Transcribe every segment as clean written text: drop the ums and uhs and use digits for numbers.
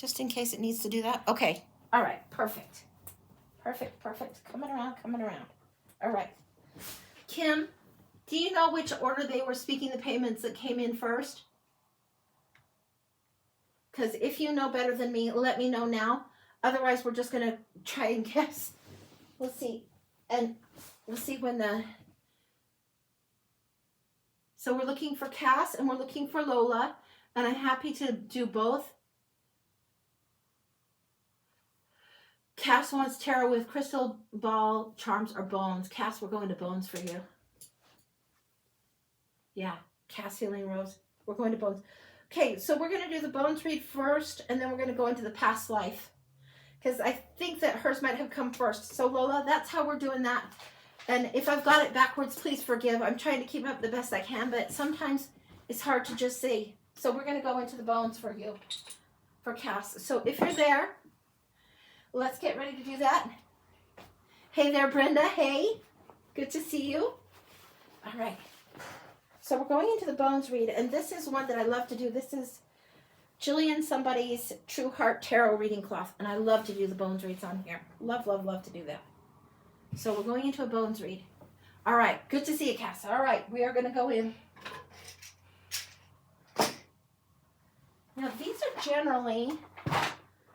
just in case it needs to do that. Okay. All right. Perfect. Perfect. Perfect. Coming around. Coming around. All right. Kim, do you know which order they were speaking the payments that came in first? Because if you know better than me, let me know now. Otherwise, we're just going to try and guess. We'll see. And we'll see when the... So we're looking for Cass and we're looking for Lola. And I'm happy to do both. Cass wants tarot with crystal ball, charms, or bones. Cass, we're going to bones for you. Yeah, Cass Healing Rose. We're going to bones. Okay, so we're going to do the bones read first, and then we're going to go into the past life. Because I think that hers might have come first. So Lola, that's how we're doing that. And if I've got it backwards, please forgive. I'm trying to keep up the best I can, but sometimes it's hard to just see. So we're going to go into the bones for you, for Cass. So if you're there, let's get ready to do that. Hey there, Brenda. Hey, good to see you. All right. So we're going into the bones read, and this is one that I love to do. This is Jillian somebody's True Heart Tarot reading cloth, and I love to do the bones reads on here. Love, love, love to do that. So we're going into a bones read. All right, good to see you, Cass. All right, we are going to go in. Now, these are generally,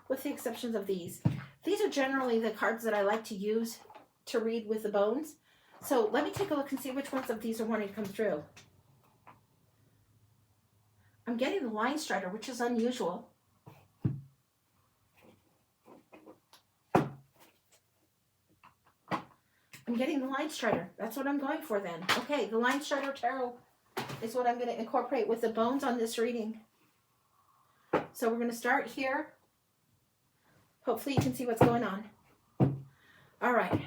with the exceptions of these are generally the cards that I like to use to read with the bones. So let me take a look and see which ones of these are wanting to come through. I'm getting the Line Strider, which is unusual. I'm getting the Line Strider. That's what I'm going for then. Okay, the Line Strider Tarot is what I'm going to incorporate with the bones on this reading. So we're going to start here. Hopefully you can see what's going on. All right.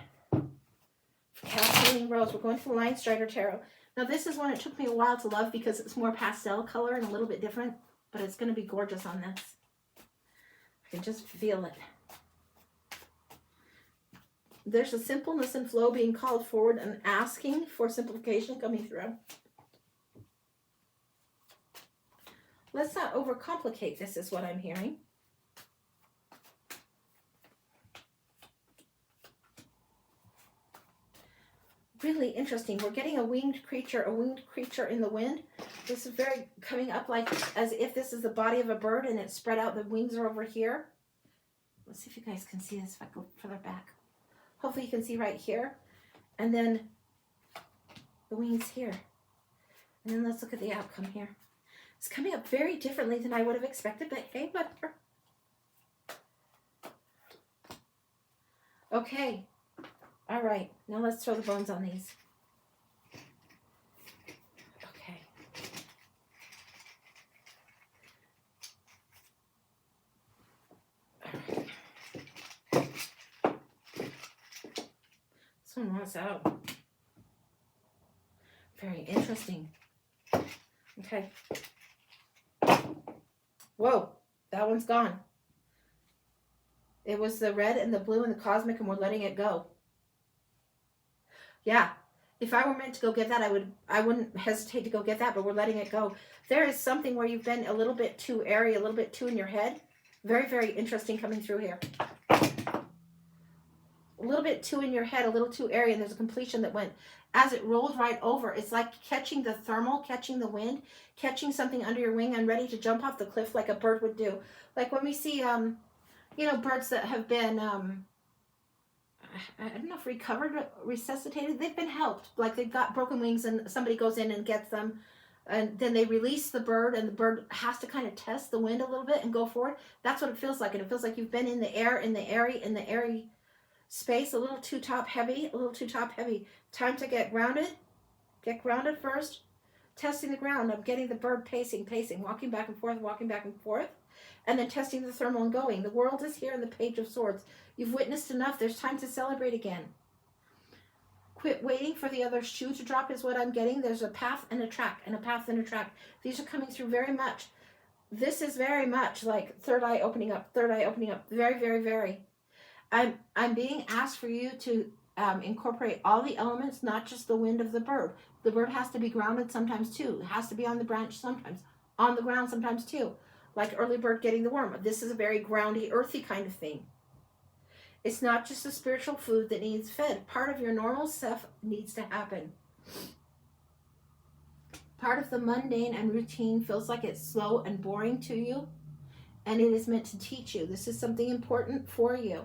Cass Healing Rose. We're going to the Line Strider Tarot. Now this is one it took me a while to love because it's more pastel color and a little bit different, but it's going to be gorgeous on this. I can just feel it. There's a simpleness and flow being called forward and asking for simplification coming through. Let's not overcomplicate this is what I'm hearing. Really interesting. We're getting a winged creature in the wind. This is very coming up like as if this is the body of a bird and it's spread out. The wings are over here. Let's see if you guys can see this if I go further back. Hopefully you can see right here. And then the wings here. And then let's look at the outcome here. It's coming up very differently than I would have expected, but hey, whatever. Okay. All right, now let's throw the bones on these. Okay. All right. This one wants out. Very interesting. Okay. Whoa, that one's gone. It was the red and the blue and the cosmic, and we're letting it go. Yeah, if I were meant to go get that, I wouldn't hesitate to go get that, but we're letting it go. There is something where you've been a little bit too airy, a little bit too in your head. Very, very interesting coming through here. A little bit too in your head, a little too airy, and there's a completion that went, as it rolled right over, it's like catching the thermal, catching the wind, catching something under your wing and ready to jump off the cliff like a bird would do. Like when we see, birds that have been, I don't know if recovered, resuscitated. They've been helped. Like they've got broken wings and somebody goes in and gets them. And then they release the bird and the bird has to kind of test the wind a little bit and go forward. That's what it feels like. And it feels like you've been in the air, in the airy space, a little too top heavy, Time to get grounded. Get grounded first. Testing the ground. I'm getting the bird pacing, walking back and forth. And then testing the thermal and going. The world is here in the Page of Swords. You've witnessed enough. There's time to celebrate again. Quit waiting for the other shoe to drop is what I'm getting. There's a path and a track, and a path and a track. These are coming through very much. This is very much like third eye opening up. Very, very, very. I'm being asked for you to incorporate all the elements, not just the wind of the bird. The bird has to be grounded sometimes too. It has to be on the branch sometimes. On the ground sometimes too. like early bird getting the worm. This is a very groundy, earthy kind of thing. It's not just a spiritual food that needs fed. Part of your normal stuff needs to happen. Part of the mundane and routine feels like it's slow and boring to you, and it is meant to teach you. This is something important for you.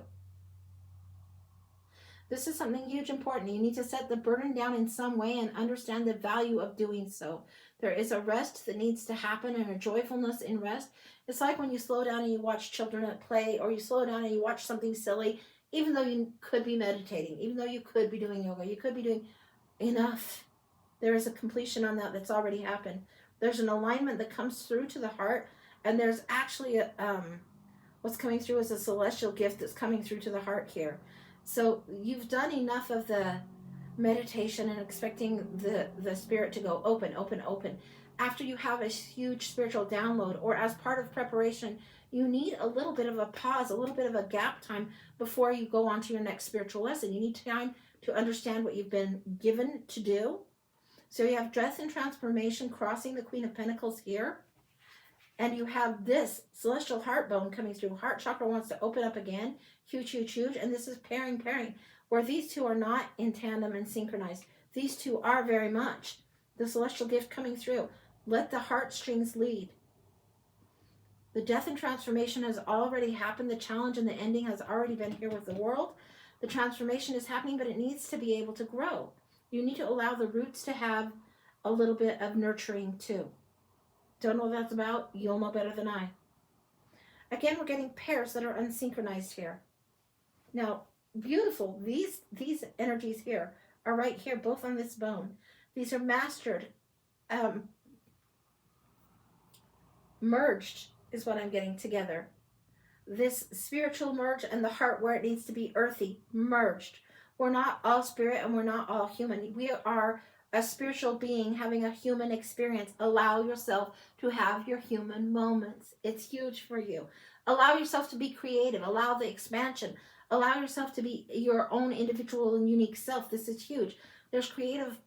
This is something huge important. You need to set the burden down in some way and understand the value of doing so. There is a rest that needs to happen and a joyfulness in rest. It's like when you slow down and you watch children at play, or you slow down and you watch something silly, even though you could be meditating, even though you could be doing yoga, you could be doing enough. There is a completion on that that's already happened. There's an alignment that comes through to the heart, and there's actually what's coming through is a celestial gift that's coming through to the heart here. So you've done enough of the meditation and expecting the spirit to go open, open, open. After you have a huge spiritual download, or as part of preparation, you need a little bit of a pause, a little bit of a gap time before you go on to your next spiritual lesson. You need time to understand what you've been given to do. So you have death and transformation crossing the Queen of Pentacles here. And you have this celestial heart bone coming through. Heart chakra wants to open up again. Huge, huge, huge. And this is pairing, where these two are not in tandem and synchronized. These two are very much. The celestial gift coming through. Let the heartstrings lead. The death and transformation has already happened. The challenge and the ending has already been here with the world. The transformation is happening, but it needs to be able to grow. You need to allow the roots to have a little bit of nurturing too. Don't know what that's about? You'll know better than I. Again, we're getting pairs that are unsynchronized here. Now, beautiful. These energies here are right here, both on this bone. These are mastered. Merged is what I'm getting together. This spiritual merge and the heart where it needs to be earthy, merged. We're not all spirit and we're not all human. We are a spiritual being having a human experience. Allow yourself to have your human moments. It's huge for you. Allow yourself to be creative. Allow the expansion. Allow yourself to be your own individual and unique self. This is huge. There's creative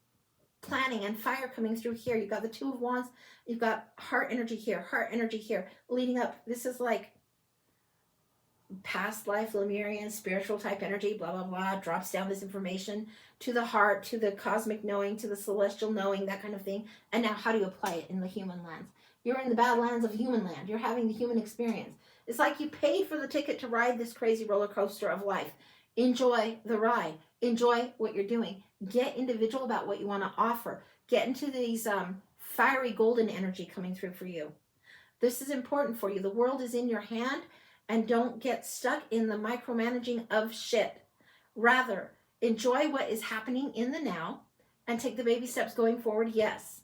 planning and fire coming through here. You've got the Two of Wands. You've got heart energy here, leading up. This is like past life, Lemurian, spiritual type energy, blah, blah, blah, drops down this information to the heart, to the cosmic knowing, to the celestial knowing, that kind of thing. And now how do you apply it in the human lands? You're in the Badlands of human land. You're having the human experience. It's like you paid for the ticket to ride this crazy roller coaster of life. Enjoy the ride. Enjoy what you're doing. Get individual about what you want to offer. Get into these fiery golden energy coming through for you. This is important for you. The world is in your hand, and don't get stuck in the micromanaging of shit. Rather, enjoy what is happening in the now and take the baby steps going forward, yes.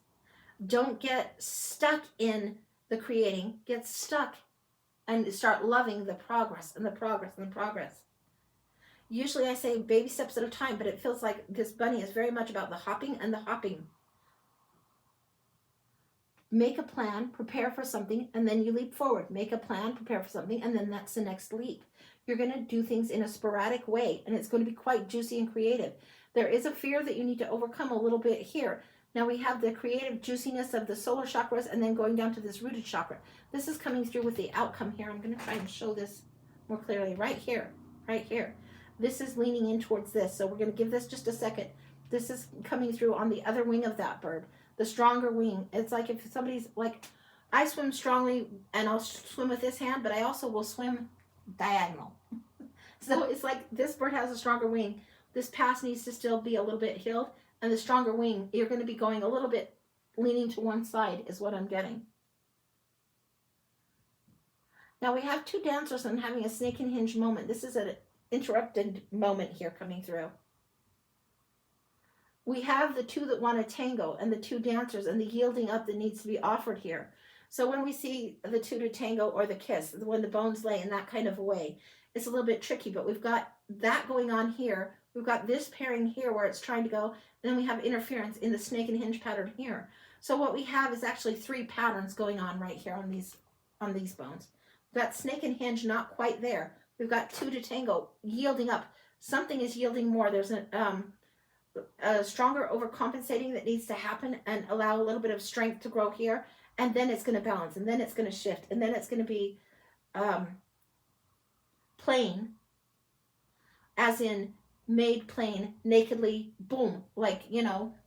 Don't get stuck in the creating. Get stuck and start loving the progress and the progress and the progress. Usually I say baby steps at a time, but it feels like this bunny is very much about the hopping and the hopping. Make a plan, prepare for something, and then you leap forward. Make a plan, prepare for something, and then that's the next leap. You're going to do things in a sporadic way, and it's going to be quite juicy and creative. There is a fear that you need to overcome a little bit here. Now we have the creative juiciness of the solar chakras and then going down to this rooted chakra. This is coming through with the outcome here. I'm going to try and show this more clearly. Right here, right here. This is leaning in towards this, so we're going to give this just a second. This is coming through on the other wing of that bird. The stronger wing. It's like if somebody's like, I swim strongly and I'll swim with this hand, but I also will swim diagonal. So it's like this bird has a stronger wing. This pass needs to still be a little bit healed, and the stronger wing, you're going to be going a little bit leaning to one side is what I'm getting. Now we have two dancers and having a snake and hinge moment. This is an interrupted moment here coming through. We have the two that want to tango and the two dancers and the yielding up that needs to be offered here. So when we see the two to tango or the kiss, when the bones lay in that kind of a way, it's a little bit tricky, but we've got that going on here. We've got this pairing here where it's trying to go, and then we have interference in the snake and hinge pattern here. So what we have is actually three patterns going on right here on these bones. We've got snake and hinge not quite there. We've got two to tango yielding up. Something is yielding more. There's a stronger overcompensating that needs to happen and allow a little bit of strength to grow here. And then it's going to balance, and then it's going to shift, and then it's going to be plain, as in made plain, nakedly, boom, like,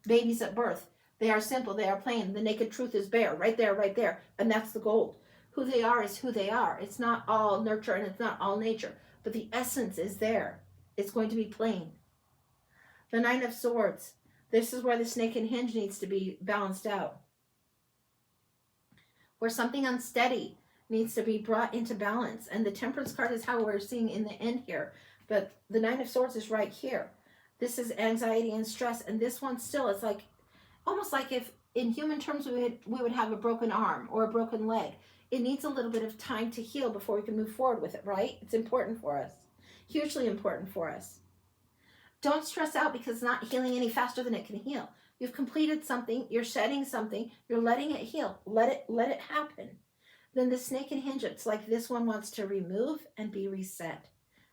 babies at birth. They are simple, they are plain. The naked truth is bare, right there, right there. And that's the gold. Who they are is who they are. It's not all nurture and it's not all nature, but the essence is there. It's going to be plain. The Nine of Swords. This is where the snake and hinge needs to be balanced out. Where something unsteady needs to be brought into balance. And the Temperance card is how we're seeing in the end here. But the Nine of Swords is right here. This is anxiety and stress. And this one still, it's like, almost like if in human terms we would have a broken arm or a broken leg. It needs a little bit of time to heal before we can move forward with it, right? It's important for us. Hugely important for us. Don't stress out because it's not healing any faster than it can heal. You've completed something, you're shedding something, you're letting it heal. Let it happen. Then the snake and hinge, it's like this one wants to remove and be reset.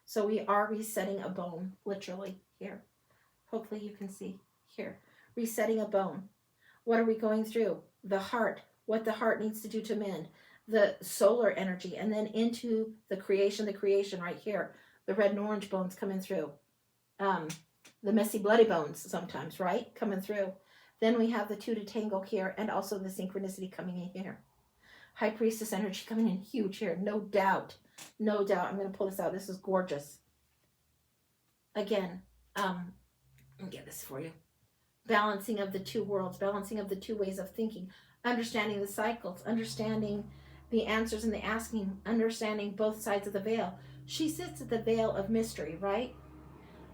So we are resetting a bone, literally, here. Hopefully you can see here. Resetting a bone. What are we going through? The heart. What the heart needs to do to mend. The solar energy. And then into the creation right here. The red and orange bones coming through. The messy bloody bones sometimes, right? Coming through. Then we have the two to tangle here. And also the synchronicity coming in here. High Priestess energy coming in huge here. No doubt. No doubt. I'm going to pull this out. This is gorgeous. Again, let me get this for you. Balancing of the two worlds, balancing of the two ways of thinking, understanding the cycles, understanding the answers and the asking, understanding both sides of the veil. She sits at the veil of mystery, right?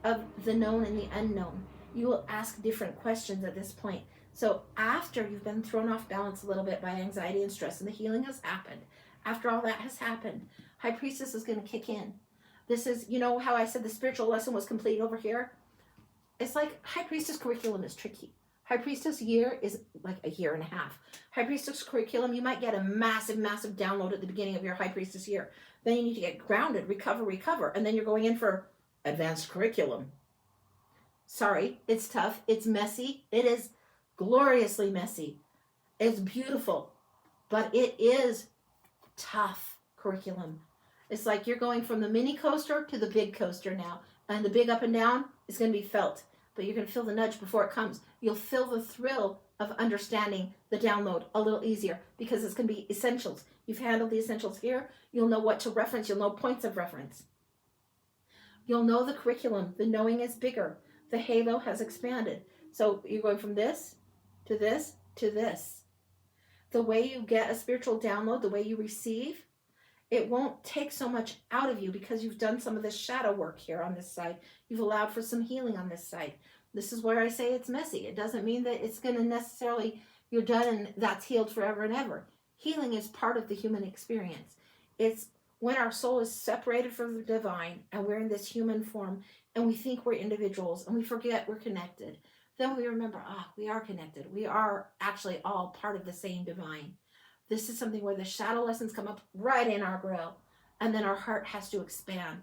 Of the known and the unknown. You will ask different questions at this point. So after you've been thrown off balance a little bit by anxiety and stress and the healing has happened, after all that has happened, High Priestess is going to kick in. This is, how I said the spiritual lesson was complete over here? It's like High Priestess curriculum is tricky. High Priestess year is like a year and a half. High Priestess curriculum, you might get a massive, massive download at the beginning of your High Priestess year. Then you need to get grounded, recover, and then you're going in for advanced curriculum. Sorry, it's tough. It's messy. It is gloriously messy. It's beautiful, but it is tough curriculum. It's like you're going from the mini coaster to the big coaster now. And the big up and down is going to be felt. But you're going to feel the nudge before it comes. You'll feel the thrill of understanding the download a little easier because it's going to be essentials. You've handled the essentials here. You'll know what to reference. You'll know points of reference. You'll know the curriculum. The knowing is bigger. The halo has expanded. So you're going from this to this to this. The way you get a spiritual download, the way you receive, it won't take so much out of you because you've done some of this shadow work here on this side. You've allowed for some healing on this side. This is where I say it's messy. It doesn't mean that it's going to necessarily, you're done and that's healed forever and ever. Healing is part of the human experience. It's when our soul is separated from the divine and we're in this human form and we think we're individuals and we forget we're connected. Then we remember, we are connected. We are actually all part of the same divine. This is something where the shadow lessons come up right in our grill. And then our heart has to expand.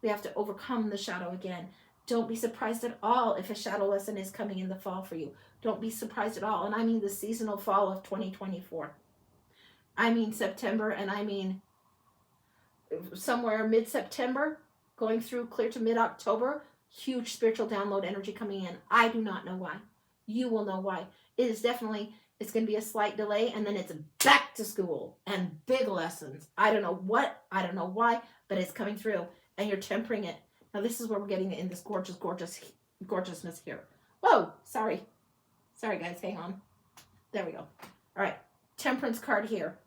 We have to overcome the shadow again. Don't be surprised at all if a shadow lesson is coming in the fall for you. Don't be surprised at all. And I mean the seasonal fall of 2024. I mean September, and I mean somewhere mid-September, going through clear to mid-October, huge spiritual download energy coming in. I do not know why. You will know why. It is definitely... It's going to be a slight delay, and then it's back to school and big lessons. I don't know what, I don't know why, but it's coming through, and you're tempering it. Now, this is where we're getting in this gorgeous, gorgeousness here. Whoa, sorry. Sorry, guys, hang on. There we go. All right, Temperance card here.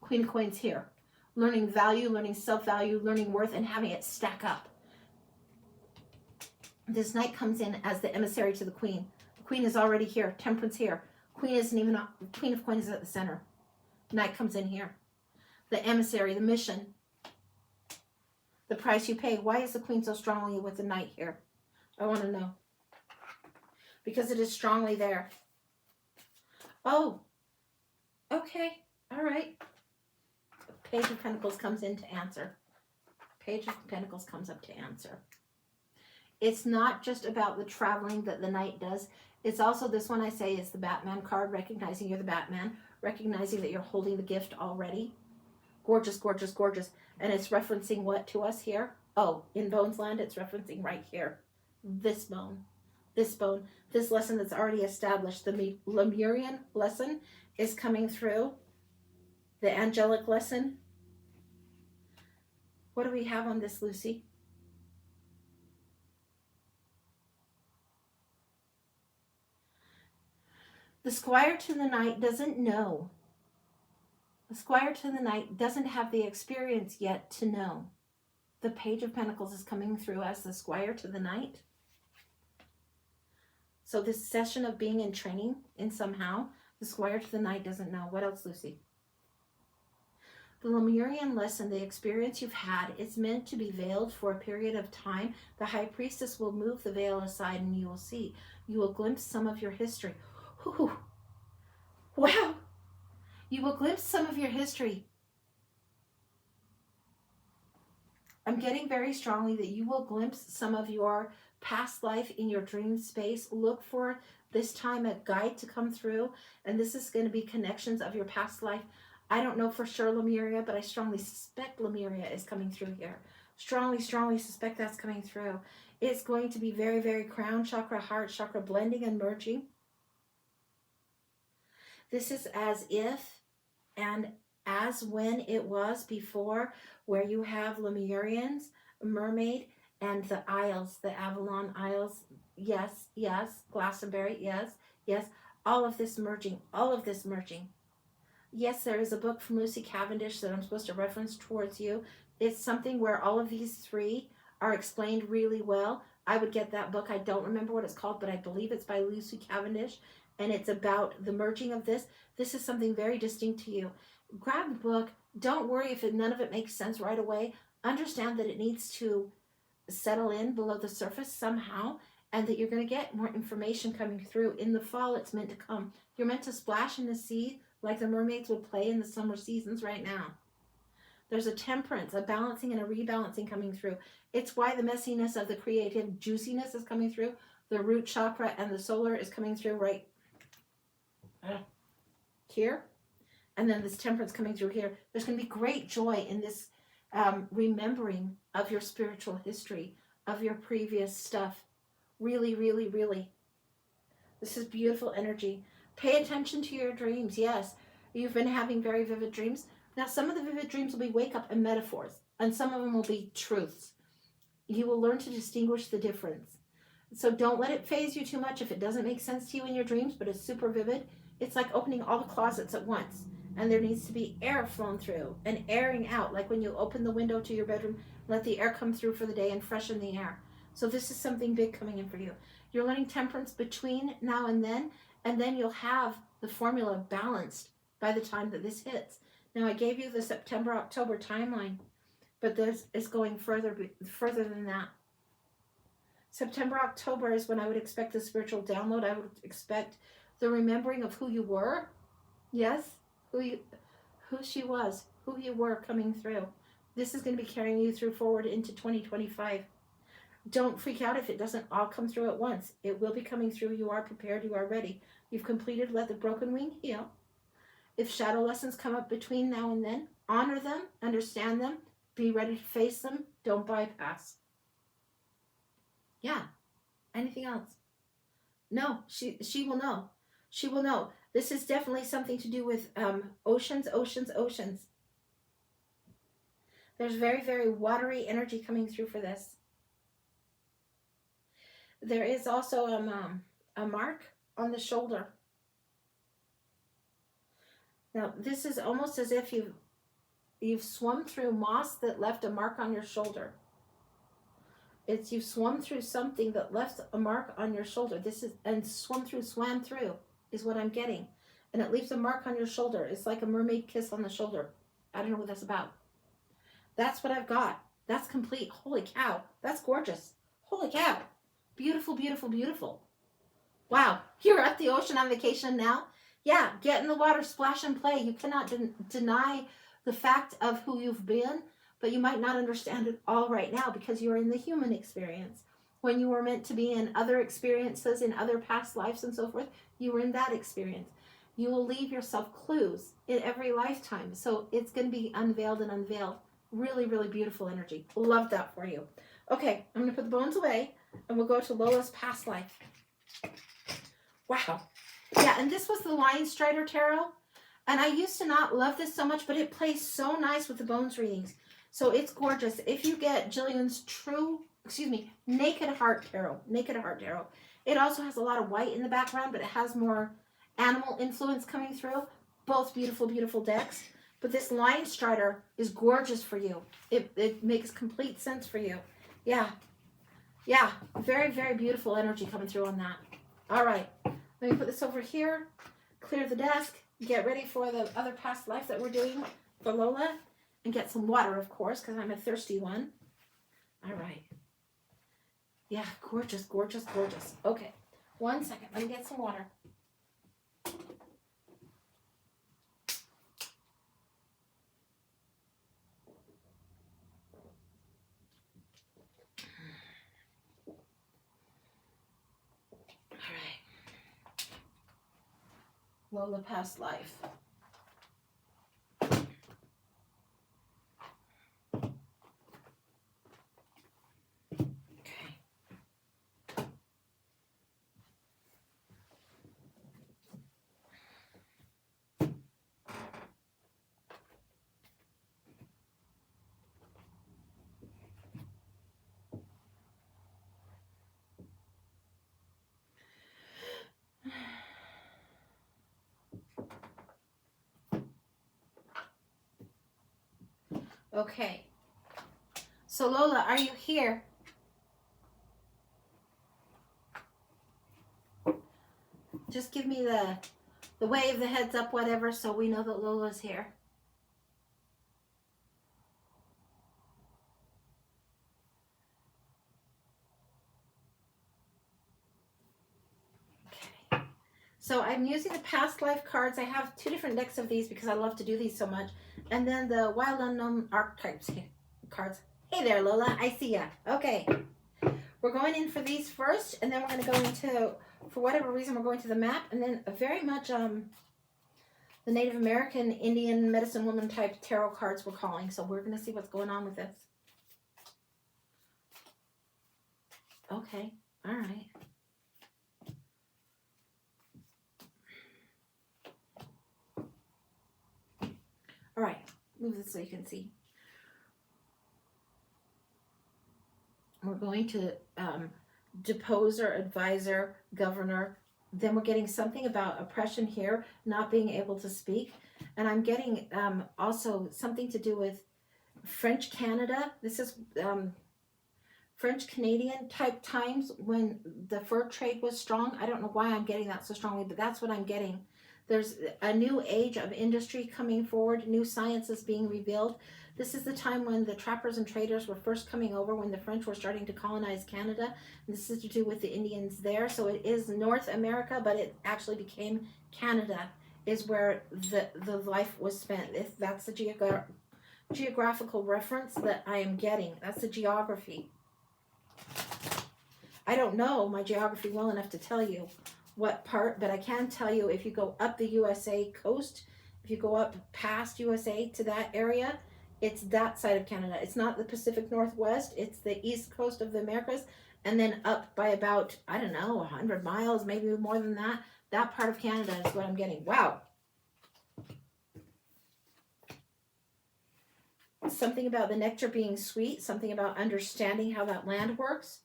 Queen of Coins here. Learning value, learning self-value, learning worth, and having it stack up. This Knight comes in as the emissary to the Queen. Queen is already here. Temperance here. Queen isn't even up. Queen of Coins is at the center. Knight comes in here. The emissary, the mission. The price you pay. Why is the Queen so strongly with the Knight here? I want to know. Because it is strongly there. Oh. Okay. All right. Page of Pentacles comes in to answer. Page of Pentacles comes up to answer. It's not just about the traveling that the knight does. It's also, this one I say is the Batman card, recognizing you're the Batman, recognizing that you're holding the gift already. Gorgeous, gorgeous, gorgeous. And it's referencing what to us here? Oh, in Bones Land, it's referencing right here. This bone. This bone. This lesson that's already established. The Lemurian lesson is coming through. The angelic lesson. What do we have on this, Lucy? The Squire to the Knight doesn't know. The Squire to the Knight doesn't have the experience yet to know. The Page of Pentacles is coming through as the Squire to the Knight. So this session of being in training in somehow, the Squire to the Knight doesn't know. What else, Lucy? The Lemurian lesson, the experience you've had, is meant to be veiled for a period of time. The High Priestess will move the veil aside and you will see. You will glimpse some of your history. Ooh. Wow. You will glimpse some of your history. I'm getting very strongly that you will glimpse some of your past life in your dream space. Look for this time a guide to come through, and this is going to be connections of your past life. I don't know for sure, Lemuria, but I strongly suspect Lemuria is coming through here. Strongly, strongly suspect that's coming through. It's going to be very, very crown chakra, heart chakra blending and merging. This is as if and as when it was before, where you have Lemurians, mermaid, and the Isles, the Avalon Isles. Yes, yes. Glastonbury, yes, yes. All of this merging, all of this merging. Yes, there is a book from Lucy Cavendish that I'm supposed to reference towards you. It's something where all of these three are explained really well. I would get that book. I don't remember what it's called, but I believe it's by Lucy Cavendish, and it's about the merging of this. This is something very distinct to you. Grab the book. Don't worry if none of it makes sense right away. Understand that it needs to settle in below the surface somehow, and that you're going to get more information coming through. In the fall, it's meant to come. You're meant to splash in the sea like the mermaids would play in the summer seasons right now. There's a temperance, a balancing, and a rebalancing coming through. It's why the messiness of the creative juiciness is coming through. The root chakra and the solar is coming through right here. And then this temperance coming through here. There's going to be great joy in this remembering of your spiritual history, of your previous stuff. Really, really, really. This is beautiful energy. Pay attention to your dreams. Yes, you've been having very vivid dreams. Now, some of the vivid dreams will be wake up and metaphors, and some of them will be truths. You will learn to distinguish the difference. So don't let it faze you too much if it doesn't make sense to you in your dreams, but it's super vivid. It's like opening all the closets at once, and there needs to be air flown through and airing out, like when you open the window to your bedroom, let the air come through for the day and freshen the air. So this is something big coming in for you. You're learning temperance between now and then you'll have the formula balanced by the time that this hits. Now, I gave you the September-October timeline, but this is going further than that. September-October is when I would expect the spiritual download. I would expect the remembering of who you were. Yes, who she was, who you were coming through. This is going to be carrying you through forward into 2025. Don't freak out if it doesn't all come through at once. It will be coming through. You are prepared. You are ready. You've completed Let the Broken Wing Heal. If shadow lessons come up between now and then, honor them, understand them, be ready to face them. Don't bypass. Yeah. Anything else? No, she will know. She will know. This is definitely something to do with oceans, oceans, oceans. There's very, very watery energy coming through for this. There is also a mark on the shoulder. Now, this is almost as if you've swum through moss that left a mark on your shoulder. It's you've swum through something that left a mark on your shoulder. This is, and swam through is what I'm getting. And it leaves a mark on your shoulder. It's like a mermaid kiss on the shoulder. I don't know what that's about. That's what I've got. That's complete. Holy cow. That's gorgeous. Holy cow. Beautiful, beautiful, beautiful. Wow. You're at the ocean on vacation now? Yeah, get in the water, splash and play. You cannot deny the fact of who you've been, but you might not understand it all right now because you're in the human experience. when you were meant to be in other experiences, in other past lives and so forth. You were in that experience. You will leave yourself clues in every lifetime. So it's going to be unveiled and unveiled. Really, really beautiful energy. Love that for you. Okay, I'm going to put the bones away and we'll go to Lola's past life. Wow. Yeah, and this was the Lion Strider Tarot. And I used to not love this so much, but it plays so nice with the bones readings. So it's gorgeous. If you get Jillian's Naked Heart Tarot. Naked Heart Tarot. It also has a lot of white in the background, but it has more animal influence coming through. Both beautiful, beautiful decks. But this Lion Strider is gorgeous for you. It makes complete sense for you. Yeah. Yeah. Very, very beautiful energy coming through on that. All right. Let me put this over here. Clear the desk. Get ready for the other past life that we're doing for Lola. And get some water, of course, because I'm a thirsty one. All right. Yeah, gorgeous, gorgeous, gorgeous. Okay. 1 second. Let me get some water. Lola past life. Okay. Okay. So Lola, are you here? Just give me the wave, the heads up, whatever, so we know that Lola's here. Okay. So I'm using the past life cards. I have 2 different decks of these because I love to do these so much. And then the Wild Unknown Archetypes cards. Hey there, Lola. I see ya. Okay. We're going in for these first, and then we're going to go into, for whatever reason, we're going to the map, and then very much the Native American Indian medicine woman type tarot cards we're calling. So we're going to see what's going on with this. Okay. All right. All right. Move this so you can see. We're going to deposer, advisor, governor. Then we're getting something about oppression here, not being able to speak. And I'm getting also something to do with French Canada. This is French Canadian type times when the fur trade was strong. I don't know why I'm getting that so strongly, but that's what I'm getting. There's a new age of industry coming forward, new sciences being revealed. This is the time when the trappers and traders were first coming over, when the French were starting to colonize Canada. And this is to do with the Indians there. So it is North America, but it actually became Canada is where the life was spent. That's the geographical reference that I am getting. That's the geography. I don't know my geography well enough to tell you what part, but I can tell you if you go up the USA coast, if you go up past USA to that area, it's that side of Canada. It's not the Pacific Northwest. It's the east coast of the Americas. And then up by about, I don't know, 100 miles, maybe more than that. That part of Canada is what I'm getting. Wow. Something about the nectar being sweet. Something about understanding how that land works.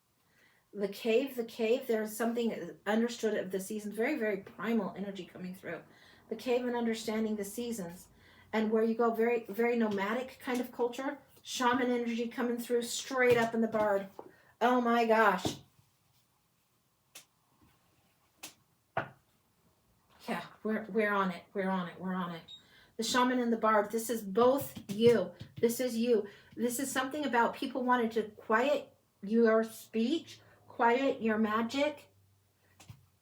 The cave, there's something understood of the seasons. Very, very primal energy coming through. The cave and understanding the seasons. And where you go, very, very nomadic kind of culture. Shaman energy coming through straight up in the Bard. Oh my gosh. Yeah, we're on it. We're on it. The Shaman and the Bard. This is both you. This is you. This is something about people wanting to quiet your speech, quiet your magic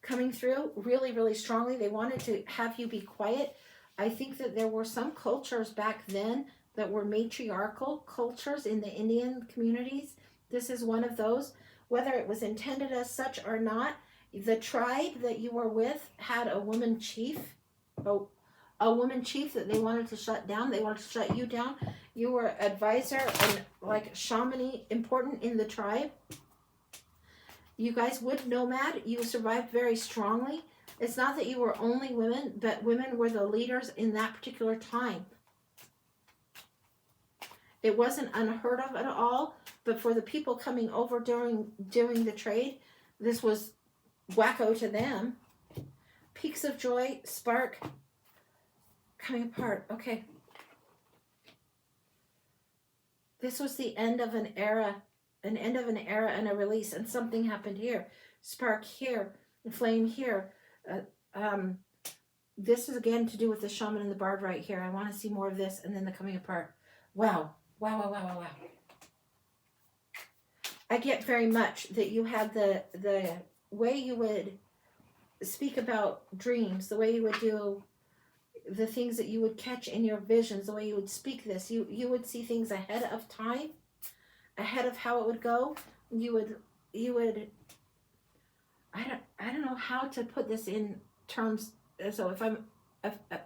coming through really, really strongly. They wanted to have you be quiet. I think that there were some cultures back then that were matriarchal cultures in the Indian communities. This is one of those whether it was intended as such or not. The tribe that you were with had a woman chief, a, a woman chief that they wanted to shut down. They wanted to shut you down. You were advisor and like shamany important in the tribe. You guys would nomad. You survived very strongly. It's not that you were only women, but women were the leaders in that particular time. It wasn't unheard of at all, but for the people coming over during the trade, this was wacko to them. Peaks of joy, spark, coming apart. Okay. This was the end of an era, and a release, and something happened here. Spark here, flame here. This is again to do with the shaman and the bard right here. I want to see more of this, and then the coming apart. Wow. Wow, wow, wow, wow, wow. I get very much that you had the way you would speak about dreams, the way you would do the things that you would catch in your visions, the way you would speak this. You would see things ahead of time, ahead of how it would go. You would I don't know how to put this in terms, so if I'm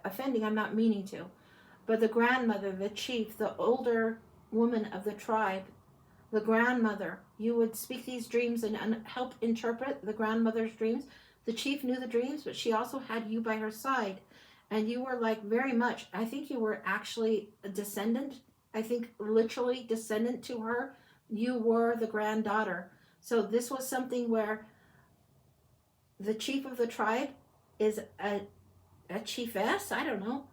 offending, I'm not meaning to. But the grandmother, the chief, the older woman of the tribe, the grandmother, you would speak these dreams and help interpret the grandmother's dreams. The chief knew the dreams, but she also had you by her side. And you were like very much, I think you were actually a descendant. I think literally descendant to her. You were the granddaughter. So this was something where the chief of the tribe is a chiefess, I don't know.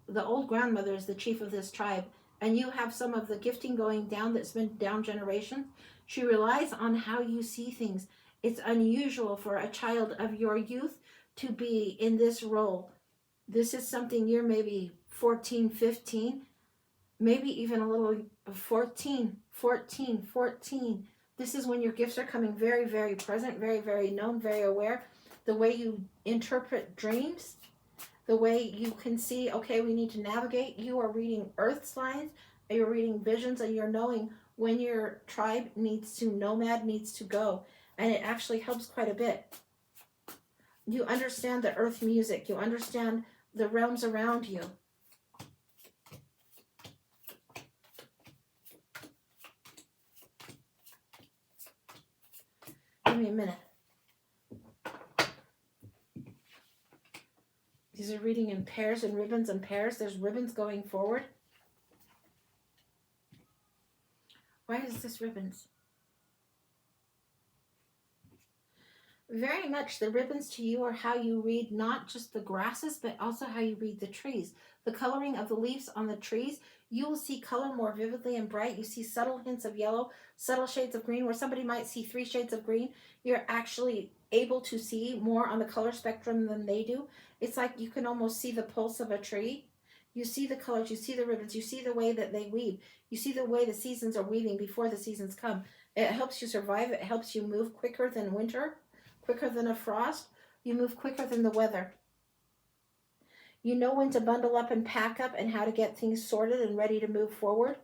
The old grandmother is the chief of this tribe, and you have some of the gifting going down that's been down generations. She relies on how you see things. It's unusual for a child of your youth to be in this role. This is something you're maybe 14, 15, maybe even a little 14. This is when your gifts are coming very, very present, very, very known, very aware. The way you interpret dreams, the way you can see, okay, we need to navigate. You are reading earth signs, you're reading visions, and you're knowing when your tribe needs to, nomad needs to go. And it actually helps quite a bit. You understand the earth music. You understand the realms around you. Give me a minute. These are reading in pairs and ribbons and pairs. There's ribbons going forward. Why is this ribbons? Very much the ribbons to you are how you read not just the grasses, but also how you read the trees. The coloring of the leaves on the trees, you will see color more vividly and bright. You see subtle hints of yellow, subtle shades of green, where somebody might see 3 shades of green. You're actually able to see more on the color spectrum than they do. It's like you can almost see the pulse of a tree. You see the colors, you see the ribbons, you see the way that they weave. You see the way the seasons are weaving before the seasons come. It helps you survive. It helps you move quicker than winter, quicker than a frost. You move quicker than the weather. You know when to bundle up and pack up and how to get things sorted and ready to move forward.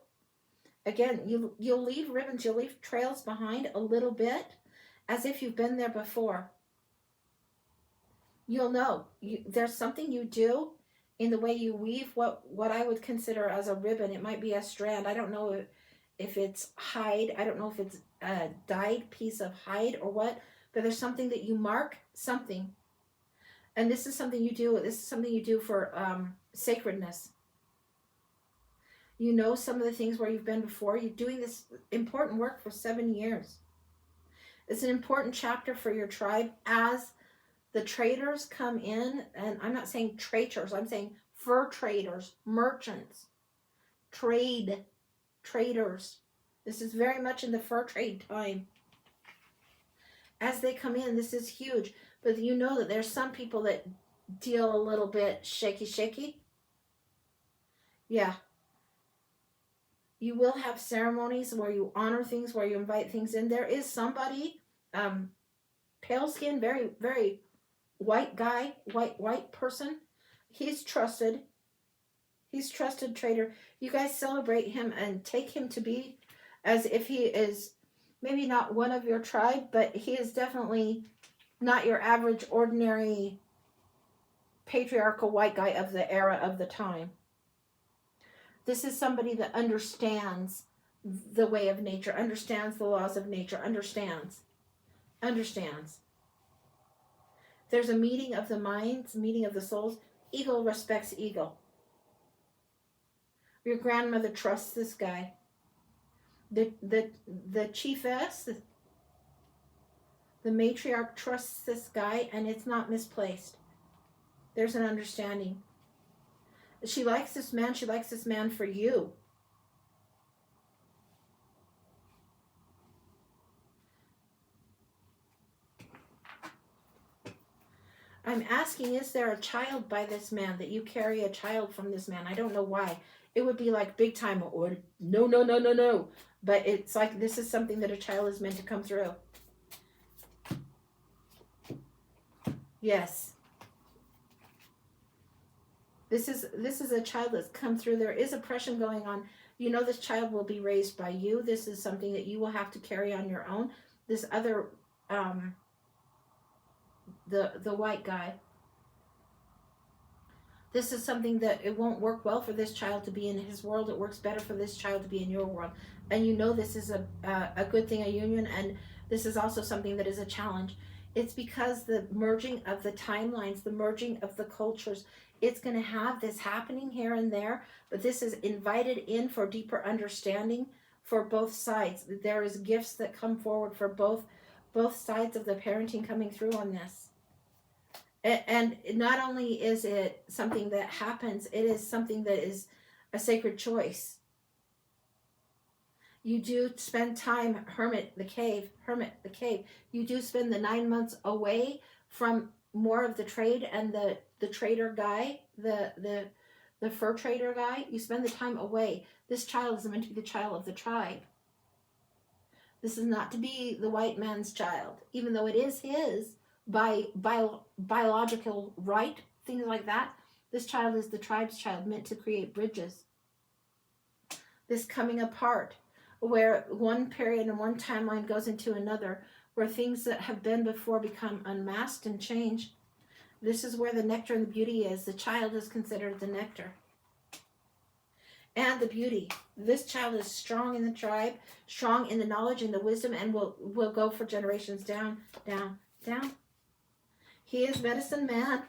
Again, you'll leave ribbons, you'll leave trails behind a little bit, as if you've been there before. You'll know. There's something you do in the way you weave what I would consider as a ribbon. It might be a strand. I don't know if it's hide. I don't know if it's a dyed piece of hide or what, but there's something that you mark something. And this is something you do. This is something you do for sacredness. You know some of the things where you've been before. You're doing this important work for 7 years. It's an important chapter for your tribe as the traders come in, and I'm not saying traitors, I'm saying fur traders, merchants, traders. This is very much in the fur trade time. As they come in, this is huge. But you know that there's some people that deal a little bit shaky. Yeah. You will have ceremonies where you honor things, where you invite things in. There is somebody, pale skin, very, very white guy, white person. He's trusted. He's trusted trader. You guys celebrate him and take him to be as if he is maybe not one of your tribe, but he is definitely not your average, ordinary, patriarchal white guy of the era of the time. This is somebody that understands the way of nature, understands the laws of nature, understands. There's a meeting of the minds, meeting of the souls. Eagle respects eagle. Your grandmother trusts this guy. The chiefess, the matriarch trusts this guy, and it's not misplaced. There's an understanding. She likes this man. She likes this man for you. I'm asking, is there a child by this man, that you carry a child from this man? I don't know why. It would be like big time, or no. But it's like this is something that a child is meant to come through. Yes. This is a child that's come through. There is oppression going on. You know this child will be raised by you. This is something that you will have to carry on your own. This other, the white guy. This is something that it won't work well for this child to be in his world. It works better for this child to be in your world. And you know this is a good thing, a union, and this is also something that is a challenge. It's because the merging of the timelines, the merging of the cultures, it's going to have this happening here and there, but this is invited in for deeper understanding for both sides. There is gifts that come forward for both sides of the parenting coming through on this. And not only is it something that happens, it is something that is a sacred choice. You do spend time, hermit the cave. You do spend the 9 months away from more of the trade and the trader guy, the fur trader guy. You spend the time away. This child is meant to be the child of the tribe. This is not to be the white man's child, even though it is his by biological right, things like that. This child is the tribe's child, meant to create bridges. This coming apart, where one period and one timeline goes into another, where things that have been before become unmasked and changed. This is where the nectar and the beauty is. The child is considered the nectar and the beauty. This child is strong in the tribe, strong in the knowledge and the wisdom, and will go for generations down. He is medicine man.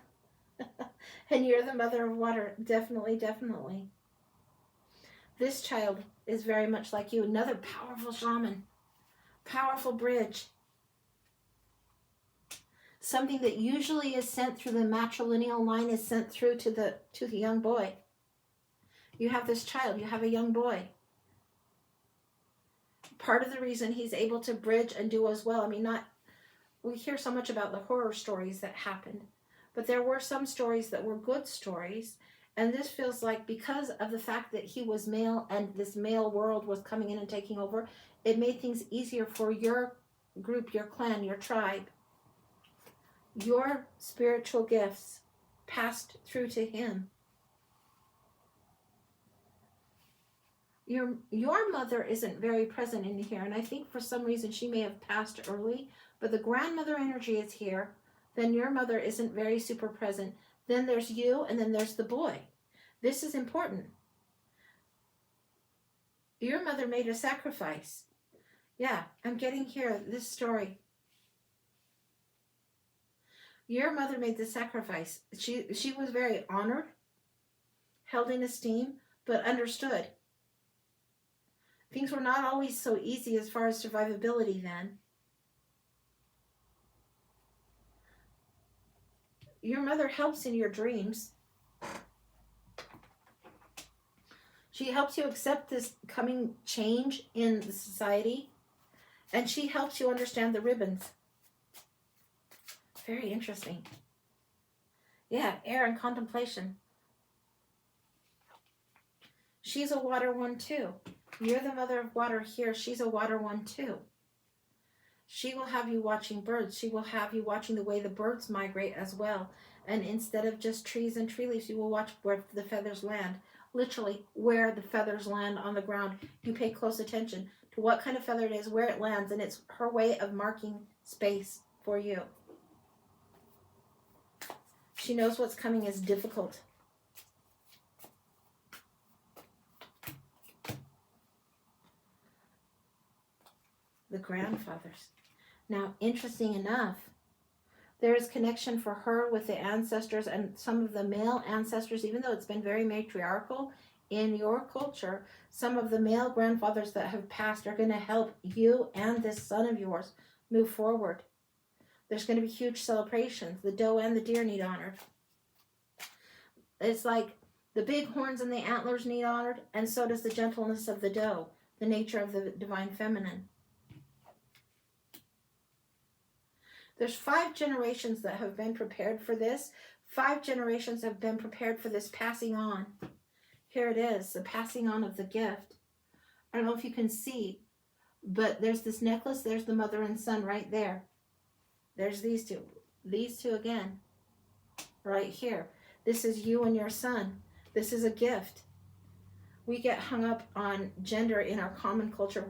And you're the mother of water. Definitely. This child is very much like you. Another powerful shaman. Powerful bridge. Something that usually is sent through the matrilineal line is sent through to the young boy. You have this child. You have a young boy. Part of the reason he's able to bridge and do as well. I mean, we hear so much about the horror stories that happened, but there were some stories that were good stories, and this feels like because of the fact that he was male and this male world was coming in and taking over, it made things easier for your group, your clan, your tribe. Your spiritual gifts passed through to him. Your mother isn't very present in here, and I think for some reason she may have passed early, but the grandmother energy is here. Then your mother isn't very super present. Then there's you, and then there's the boy. This is important. Your mother made a sacrifice. Yeah, I'm getting here this story. Your mother made the sacrifice. She was very honored, held in esteem, but understood. Things were not always so easy as far as survivability then. Your mother helps in your dreams. She helps you accept this coming change in the society, and she helps you understand the ribbons. Very interesting. Yeah, air and contemplation. She's a water one too. You're the mother of water here. She's a water one too. She will have you watching birds. She will have you watching the way the birds migrate as well. And instead of just trees and tree leaves, you will watch where the feathers land. literally where the feathers land on the ground. You pay close attention to what kind of feather it is, where it lands, and it's her way of marking space for you. She knows what's coming is difficult. The grandfathers. Now, interesting enough, there is connection for her with the ancestors and some of the male ancestors, even though it's been very matriarchal in your culture. Some of the male grandfathers that have passed are going to help you and this son of yours move forward. There's going to be huge celebrations. The doe and the deer need honored. It's like the big horns and the antlers need honored, and so does the gentleness of the doe, the nature of the divine feminine. There's 5 generations that have been prepared for this. 5 generations have been prepared for this passing on. Here it is, the passing on of the gift. I don't know if you can see, but there's this necklace. There's the mother and son right there. There's these two. These two again. Right here. This is you and your son. This is a gift. We get hung up on gender in our common culture.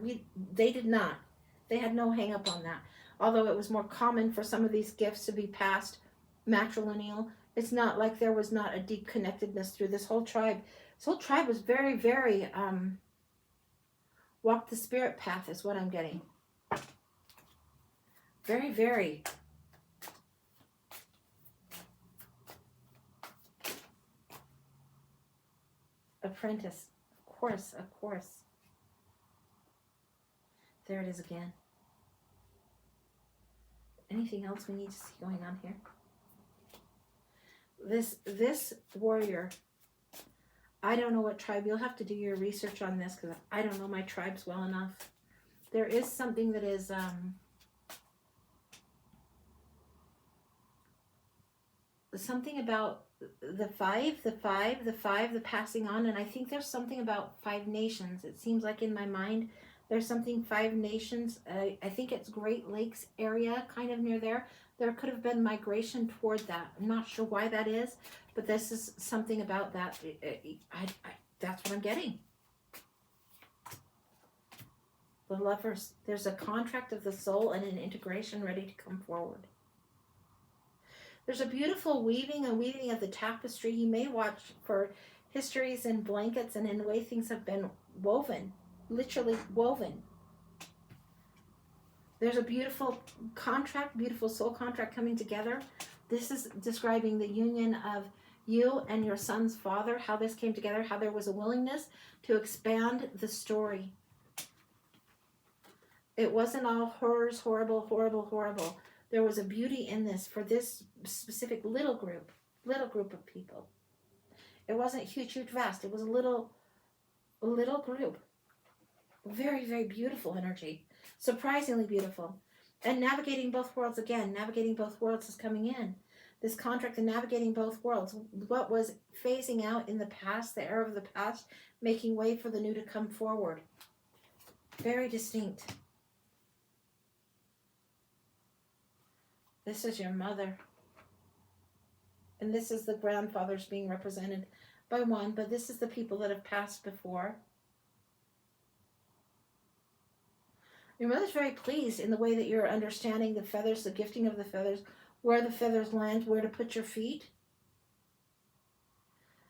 They did not. They had no hang up on that. Although it was more common for some of these gifts to be passed matrilineal, it's not like there was not a deep connectedness through this whole tribe. This whole tribe was very, very walk the spirit path is what I'm getting. Very, very. Apprentice. Of course, of course. There it is again. Anything else we need to see going on here? This warrior, I don't know what tribe. You'll have to do your research on this because I don't know my tribes well enough. There is something that is something about the passing on, and I think there's something about 5 nations. It seems like in my mind there's something 5 nations. I think it's Great Lakes area, kind of near there. There could have been migration toward that. I'm not sure why that is, but this is something about that. That's what I'm getting. The Lovers. There's a contract of the soul and an integration ready to come forward. There's a beautiful weaving of the tapestry. You may watch for histories and blankets and in the way things have been woven. Literally woven. There's a beautiful contract, beautiful soul contract coming together. This is describing the union of you and your son's father, how this came together, how there was a willingness to expand the story. It wasn't all horrors, horrible, horrible, horrible. There was a beauty in this for this specific little group of people. It wasn't huge, vast. It was a little group. Very, very beautiful energy. Surprisingly beautiful. And navigating both worlds again. Navigating both worlds is coming in. This contract of navigating both worlds. What was phasing out in the past, the era of the past, making way for the new to come forward. Very distinct. This is your mother. And this is the grandfathers being represented by one, but this is the people that have passed before. Your mother's very pleased in the way that you're understanding the feathers, the gifting of the feathers, where the feathers land, where to put your feet.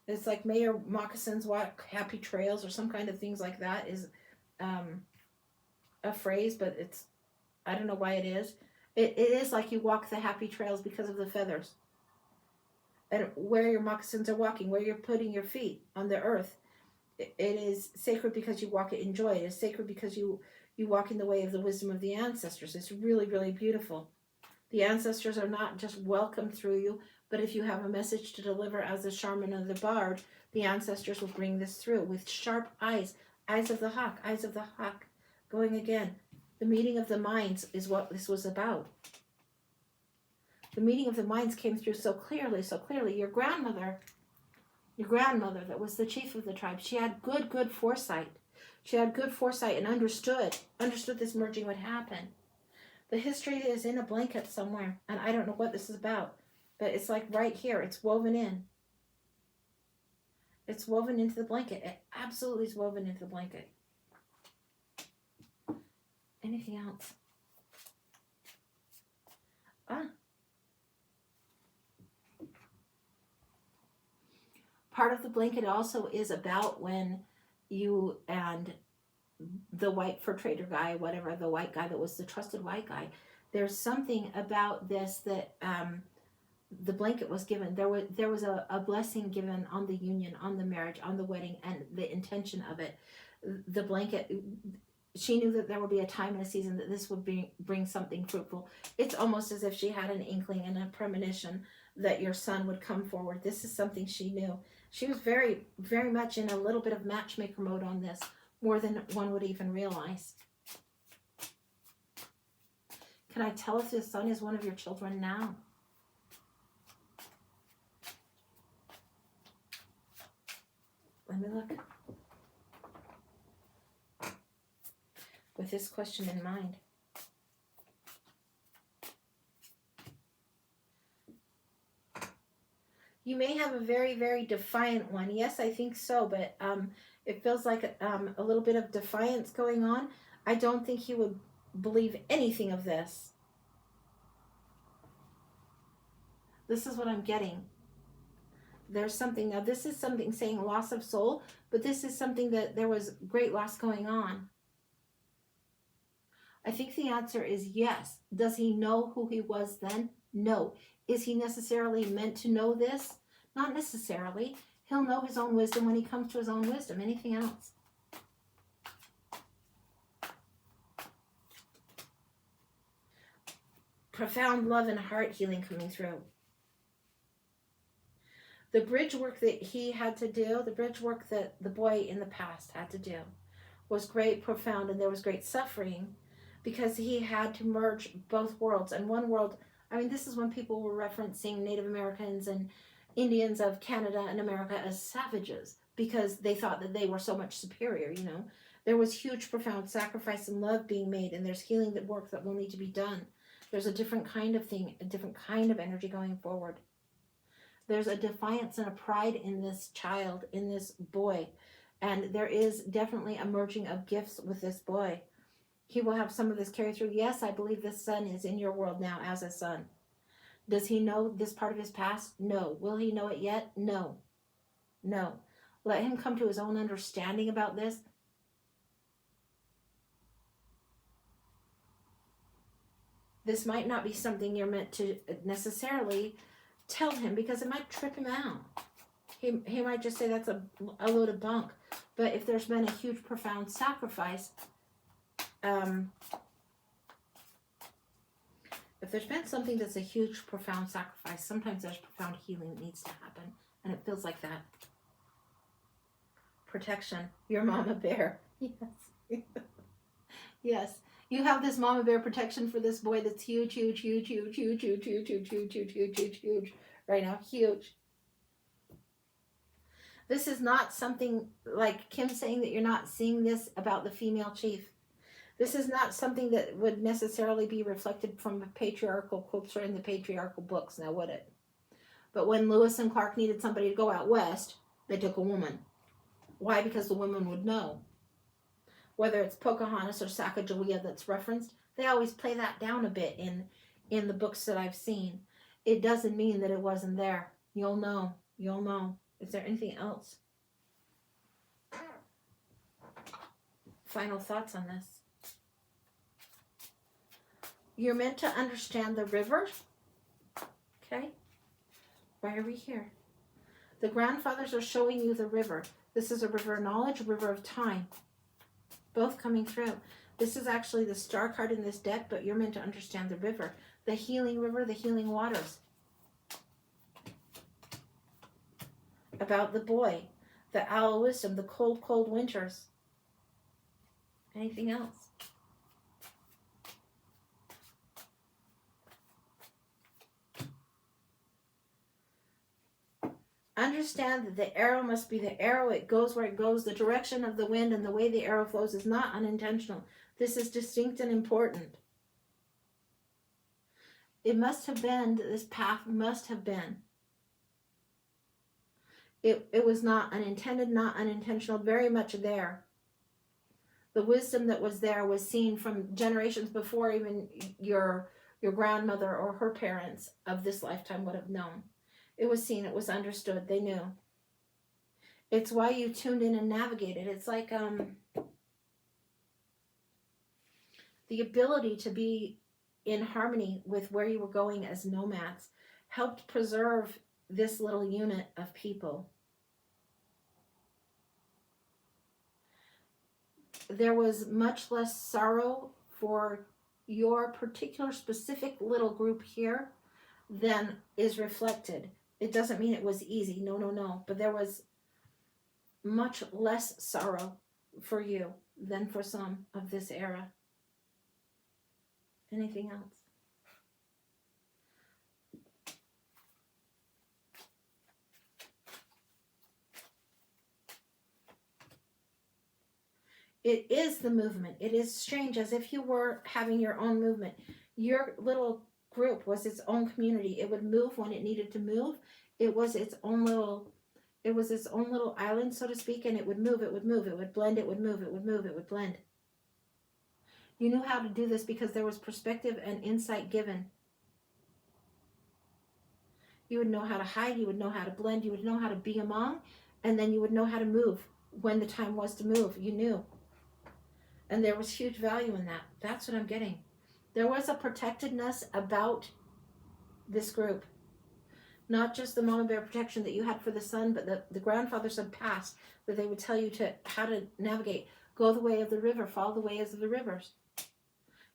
It's like, may your moccasins walk happy trails or some kind of things like that is a phrase, but it's, I don't know why it is. It is like you walk the happy trails because of the feathers. And where your moccasins are walking, where you're putting your feet on the earth. It is sacred because you walk it in joy. It is sacred because you walk in the way of the wisdom of the ancestors. It's really, really beautiful. The ancestors are not just welcome through you, but if you have a message to deliver as the shaman or the bard, the ancestors will bring this through with sharp eyes, eyes of the hawk, going again. The meeting of the minds is what this was about. The meeting of the minds came through so clearly, so clearly. Your grandmother that was the chief of the tribe, she had good foresight. She had good foresight and understood this merging would happen. The history is in a blanket somewhere, and I don't know what this is about, but it's like right here. It's woven in. It's woven into the blanket. It absolutely is woven into the blanket. Anything else? Part of the blanket also is about when you and the white fur trader guy, whatever, the white guy that was the trusted white guy, there's something about this that the blanket was given. There was a blessing given on the union, on the marriage, on the wedding, and the intention of it. The blanket, she knew that there would be a time and a season that this would bring something fruitful. It's almost as if she had an inkling and a premonition that your son would come forward. This is something she knew. She was very, very much in a little bit of matchmaker mode on this, more than one would even realize. Can I tell if this son is one of your children now? Let me look. With this question in mind. You may have a very, very defiant one. Yes, I think so, but it feels like a little bit of defiance going on. I don't think he would believe anything of this. This is what I'm getting. There's something, now this is something saying loss of soul, but this is something that there was great loss going on. I think the answer is yes. Does he know who he was then? No. Is he necessarily meant to know this? Not necessarily. He'll know his own wisdom when he comes to his own wisdom. Anything else? Profound love and heart healing coming through. The bridge work that he had to do, the bridge work that the boy in the past had to do, was great, profound, and there was great suffering because he had to merge both worlds. And one world, I mean, this is when people were referencing Native Americans and Indians of Canada and America as savages because they thought that they were so much superior, you know. There was huge, profound sacrifice and love being made, and there's healing that work that will need to be done. There's a different kind of thing, a different kind of energy going forward. There's a defiance and a pride in this child, in this boy, and there is definitely a merging of gifts with this boy. He will have some of this carry through. Yes, I believe this son is in your world now as a son. Does he know this part of his past? No. Will he know it yet? No. No. Let him come to his own understanding about this. This might not be something you're meant to necessarily tell him because it might trip him out. He might just say that's a load of bunk. But if there's been a huge, profound sacrifice, if there's been something that's a huge, profound sacrifice, sometimes there's profound healing that needs to happen. And it feels like that. Protection. Your mama bear. Yes. Yes. You have this mama bear protection for this boy that's huge, huge, huge, huge, huge, huge, huge, huge, huge, huge, huge, huge, huge, right now. Huge. This is not something like Kim saying that you're not seeing this about the female chief. This is not something that would necessarily be reflected from the patriarchal quotes or in the patriarchal books, now would it? But when Lewis and Clark needed somebody to go out west, they took a woman. Why? Because the women would know. Whether it's Pocahontas or Sacagawea that's referenced, they always play that down a bit in the books that I've seen. It doesn't mean that it wasn't there. You'll know. You'll know. Is there anything else? Final thoughts on this? You're meant to understand the river. Okay? Why are we here? The grandfathers are showing you the river. This is a river of knowledge, a river of time. Both coming through. This is actually the star card in this deck, but you're meant to understand the river. The healing river, the healing waters. About the boy, the owl wisdom, the cold, cold winters. Anything else? Understand that the arrow must be the arrow. It goes where it goes. The direction of the wind and the way the arrow flows is not unintentional. This is distinct and important. It must have been, this path must have been. It was not unintended, not unintentional, very much there. The wisdom that was there was seen from generations before even your grandmother or her parents of this lifetime would have known. It was seen, it was understood, they knew. It's why you tuned in and navigated. It's like the ability to be in harmony with where you were going as nomads helped preserve this little unit of people. There was much less sorrow for your particular specific little group here than is reflected. It doesn't mean it was easy, no, but there was much less sorrow for you than for some of this era. Anything else? It is the movement. It is strange, as if you were having your own movement. Your little group was its own community. It would move when it needed to move. It was its own little island, so to speak, and it would move, it would blend, it would move, it would blend. You knew how to do this because there was perspective and insight given. You would know how to hide, you would know how to blend, you would know how to be among, and then you would know how to move when the time was to move. You knew. And there was huge value in that. That's what I'm getting. There was a protectedness about this group. Not just the mama bear protection that you had for the son, but the grandfathers had passed, that they would tell you how to navigate. Go the way of the river, follow the ways of the rivers.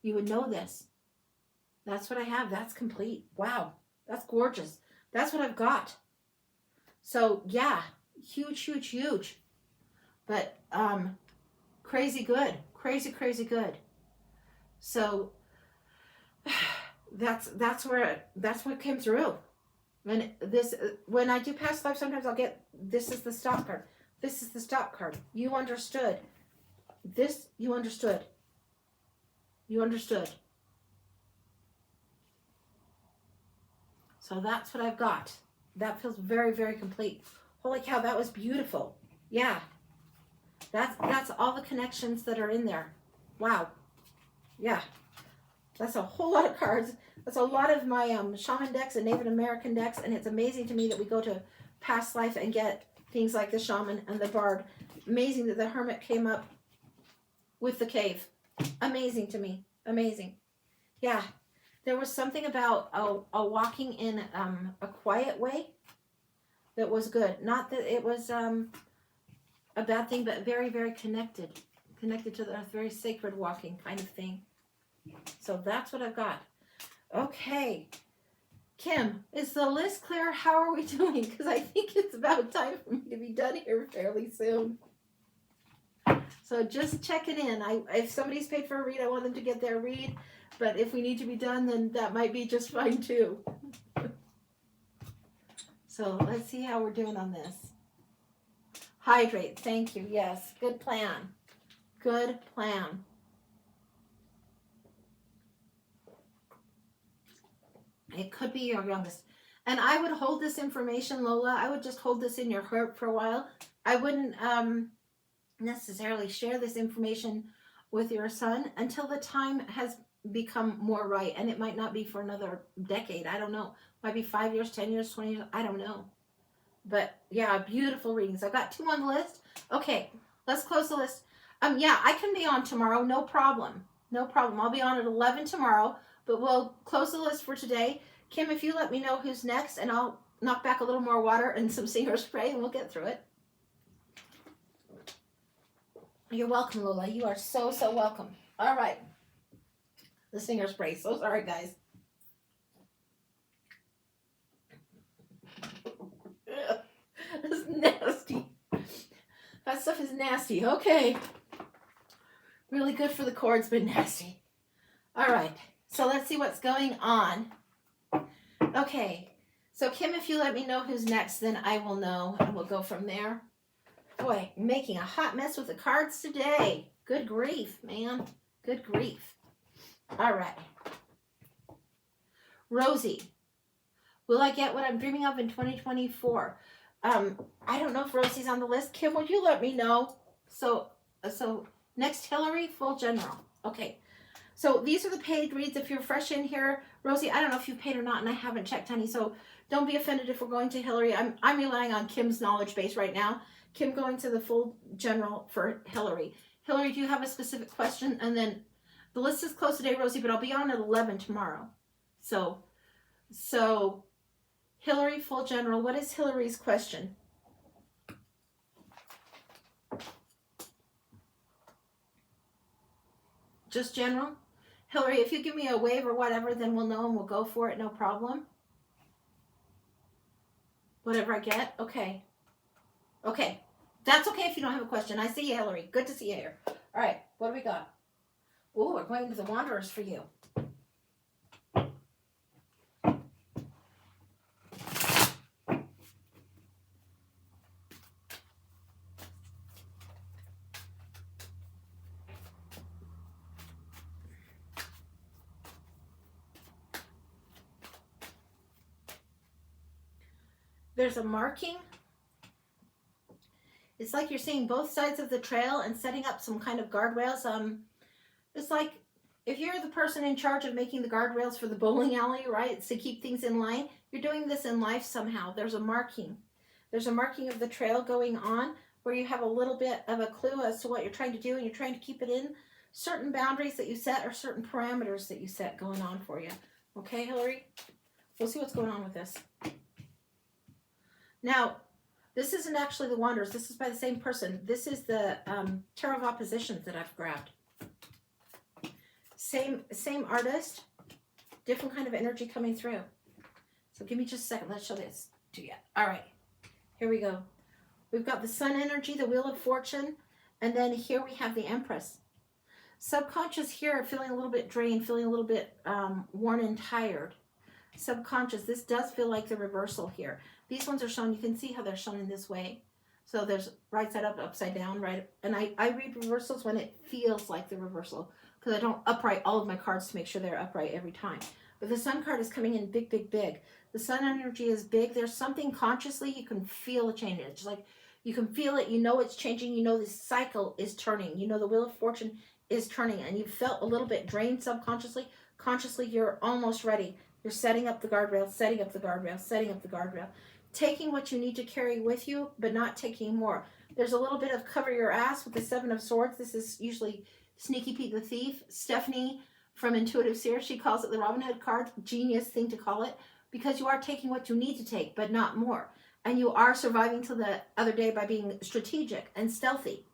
You would know this. That's what I have. That's complete. Wow. That's gorgeous. That's what I've got. So yeah, huge. But crazy good. Crazy good. So that's what came through. And this, when I do past life, sometimes I'll get, this is the stop card. This is the stop card. You understood. This, you understood. You understood. So that's what I've got. That feels very, very complete. Holy cow, that was beautiful. Yeah. That's all the connections that are in there. Wow. Yeah. That's a whole lot of cards. That's a lot of my shaman decks and Native American decks, and it's amazing to me that we go to past life and get things like the shaman and the bard. Amazing that the hermit came up with the cave. Amazing to me. Amazing. Yeah. There was something about a walking in a quiet way that was good. Not that it was a bad thing, but very, very connected. Connected to the earth. Very sacred walking kind of thing. So that's what I've got. Okay. Kim, is the list clear? How are we doing? Because I think it's about time for me to be done here fairly soon. So just checking in. If somebody's paid for a read, I want them to get their read. But if we need to be done, then that might be just fine too. So let's see how we're doing on this. Hydrate. Thank you. Yes. Good plan. Good plan. It could be your youngest. And I would hold this information, Lola. I would just hold this in your heart for a while. I wouldn't necessarily share this information with your son until the time has become more right. And it might not be for another decade. I don't know. Might be 5 years, 10 years, 20 years. I don't know. But yeah, beautiful readings. I've got 2 on the list. Okay, let's close the list. Yeah, I can be on tomorrow. No problem. No problem. I'll be on at 11 tomorrow. But we'll close the list for today. Kim, if you let me know who's next, and I'll knock back a little more water and some Singer spray, and we'll get through it. You're welcome, Lola. You are so, so welcome. All right. The Singer spray. So sorry, guys. That's nasty. That stuff is nasty. Okay. Really good for the cords, but nasty. All right. So let's see what's going on. Okay. So Kim, if you let me know who's next, then I will know, and we'll go from there. Boy, making a hot mess with the cards today. Good grief, man. Good grief. All right. Rosie, will I get what I'm dreaming of in 2024? I don't know if Rosie's on the list. Kim, would you let me know? So next, Hillary, full general. Okay. So these are the paid reads. If you're fresh in here, Rosie, I don't know if you've paid or not, and I haven't checked, honey. So don't be offended if we're going to Hillary. I'm relying on Kim's knowledge base right now. Kim going to the full general for Hillary. Hillary, do you have a specific question? And then the list is closed today, Rosie, but I'll be on at 11 tomorrow. So Hillary, full general. What is Hillary's question? Just general? Hillary, if you give me a wave or whatever, then we'll know and we'll go for it, no problem. Whatever I get? Okay. Okay. That's okay if you don't have a question. I see you, Hillary. Good to see you here. All right. What do we got? Oh, we're going to the Wanderers for you. There's a marking. It's like you're seeing both sides of the trail and setting up some kind of guardrails. It's like if you're the person in charge of making the guardrails for the bowling alley, right, to keep things in line, you're doing this in life somehow. There's a marking. There's a marking of the trail going on where you have a little bit of a clue as to what you're trying to do, and you're trying to keep it in certain boundaries that you set or certain parameters that you set going on for you. Okay, Hillary? We'll see what's going on with this. Now, this isn't actually the Wanderers. This is by the same person. This is the Tarot of Oppositions that I've grabbed. Same artist, different kind of energy coming through. So give me just a second. Let's show this to you. All right, here we go. We've got the Sun energy, the Wheel of Fortune, and then here we have the Empress. Subconscious here, feeling a little bit drained, feeling a little bit worn and tired. Subconscious, this does feel like the reversal here. These ones are shown, you can see how they're shown in this way. So there's right side up, upside down, right? And I read reversals when it feels like the reversal, because I don't upright all of my cards to make sure they're upright every time. But the Sun card is coming in big, big, big. The Sun energy is big. There's something consciously, you can feel a change. It's like, you can feel it, you know it's changing, you know this cycle is turning, you know the Wheel of Fortune is turning, and you felt a little bit drained subconsciously. Consciously, you're almost ready. You're setting up the guardrail, setting up the guardrail, setting up the guardrail. Taking what you need to carry with you, but not taking more. There's a little bit of cover your ass with the Seven of Swords. This is usually Sneaky Pete the Thief. Stephanie from Intuitive Seer, she calls it the Robin Hood card. Genius thing to call it, because you are taking what you need to take, but not more. And you are surviving till the other day by being strategic and stealthy.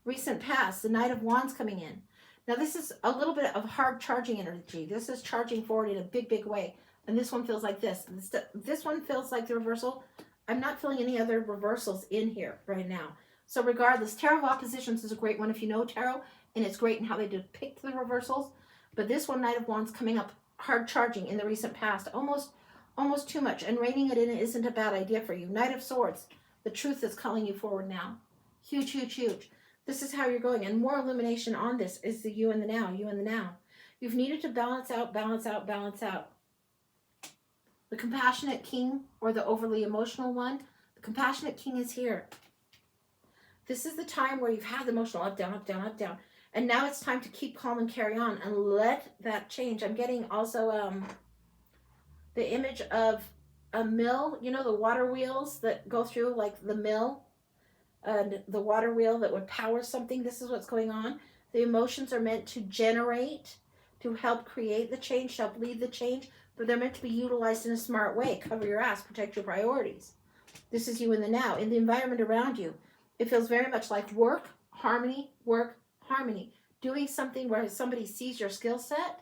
Recent past, the Knight of Wands coming in. Now this is a little bit of hard charging energy. This is charging forward in a big, big way. And this one feels like this. This one feels like the reversal. I'm not feeling any other reversals in here right now. So regardless, Tarot of Oppositions is a great one if you know tarot, and it's great in how they depict the reversals. But this one, Knight of Wands, coming up hard charging in the recent past, almost too much. And reining it in isn't a bad idea for you. Knight of Swords, the truth is calling you forward now. Huge, huge, huge. This is how you're going. And more illumination on this is the you and the now, you and the now. You've needed to balance out, balance out, balance out. The Compassionate King, or the overly emotional one, the Compassionate King is here. This is the time where you've had the emotional up, down, up, down, up, down. And now it's time to keep calm and carry on and let that change. I'm getting also the image of a mill, you know, the water wheels that go through, like the mill, and the water wheel that would power something. This is what's going on. The emotions are meant to generate, to help create the change, to help lead the change, but they're meant to be utilized in a smart way. Cover your ass, protect your priorities. This is you in the now. In the environment around you, it feels very much like work, harmony, work, harmony. Doing something where somebody sees your skill set,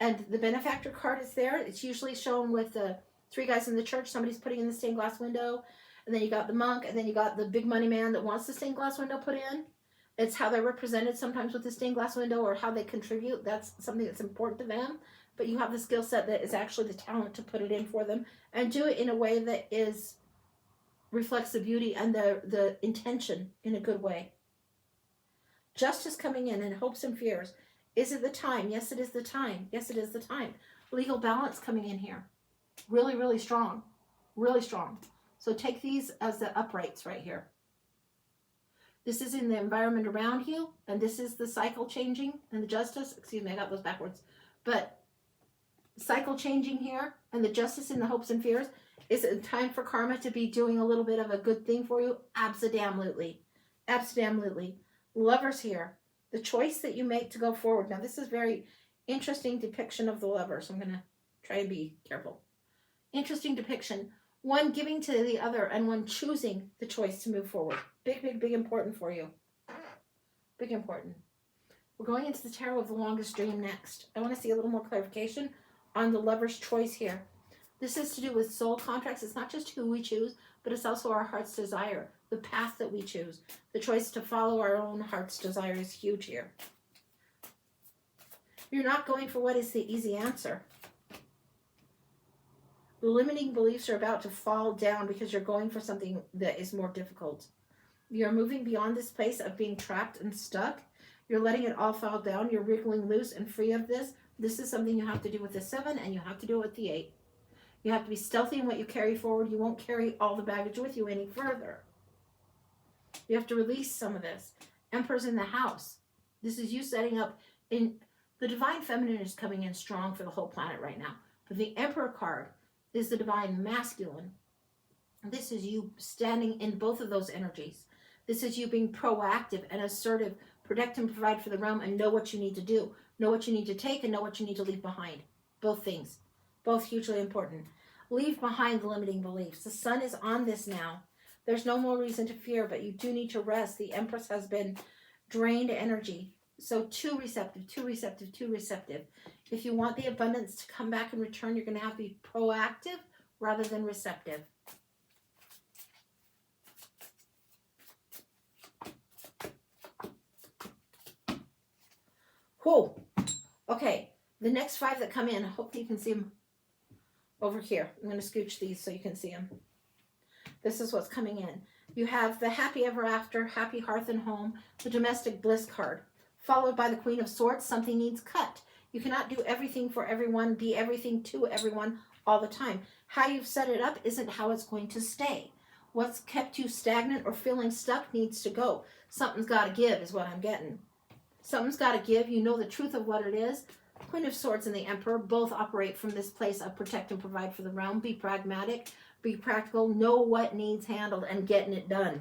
and the benefactor card is there. It's usually shown with the three guys in the church. Somebody's putting in the stained glass window, and then you got the monk, and then you got the big money man that wants the stained glass window put in. It's how they're represented sometimes with the stained glass window, or how they contribute. That's something that's important to them. But you have the skill set that is actually the talent to put it in for them, and do it in a way that reflects the beauty and the intention in a good way. Justice coming in and hopes and fears. Is it the time? Yes, it is the time. Yes, it is the time. Legal balance coming in here. Really, really strong. Really strong. So take these as the uprights right here. This is in the environment around you, and this is the cycle changing and the justice. Excuse me, I got those backwards. But cycle changing here and the justice in the hopes and fears. Is it time for karma to be doing a little bit of a good thing for you? Absolutely. Absolutely. Lovers here. The choice that you make to go forward. Now, this is very interesting depiction of the lovers. I'm going to try to be careful. Interesting depiction. One giving to the other and one choosing the choice to move forward. Big, big, big important for you. Big important. We're going into the tarot of the longest dream next. I want to see a little more clarification on the lover's choice here. This is to do with soul contracts. It's not just who we choose, but it's also our heart's desire, the path that we choose. The choice to follow our own heart's desire is huge here. You're not going for what is the easy answer. The limiting beliefs are about to fall down because you're going for something that is more difficult. You're moving beyond this place of being trapped and stuck. You're letting it all fall down. You're wriggling loose and free of this. This is something you have to do with the 7, and you have to do it with the 8. You have to be stealthy in what you carry forward. You won't carry all the baggage with you any further. You have to release some of this. Emperor's in the house. This is you setting up in... The Divine Feminine is coming in strong for the whole planet right now. But the Emperor card is the Divine Masculine. This is you standing in both of those energies. This is you being proactive and assertive, protect and provide for the realm, and know what you need to do. Know what you need to take and know what you need to leave behind. Both things. Both hugely important. Leave behind the limiting beliefs. The sun is on this now. There's no more reason to fear, but you do need to rest. The Empress has been drained energy. So too receptive, too receptive, too receptive. If you want the abundance to come back and return, you're going to have to be proactive rather than receptive. Whoa. Okay. The next 5 that come in, hopefully you can see them over here. I'm going to scooch these so you can see them. This is what's coming in. You have the Happy Ever After, Happy Hearth and Home, the Domestic Bliss card, followed by the Queen of Swords. Something needs cut. You cannot do everything for everyone, be everything to everyone all the time. How you've set it up isn't how it's going to stay. What's kept you stagnant or feeling stuck needs to go. Something's got to give is what I'm getting. Something's got to give. You know the truth of what it is. Queen of Swords and the Emperor both operate from this place of protect and provide for the realm. Be pragmatic, be practical, know what needs handled, and getting it done.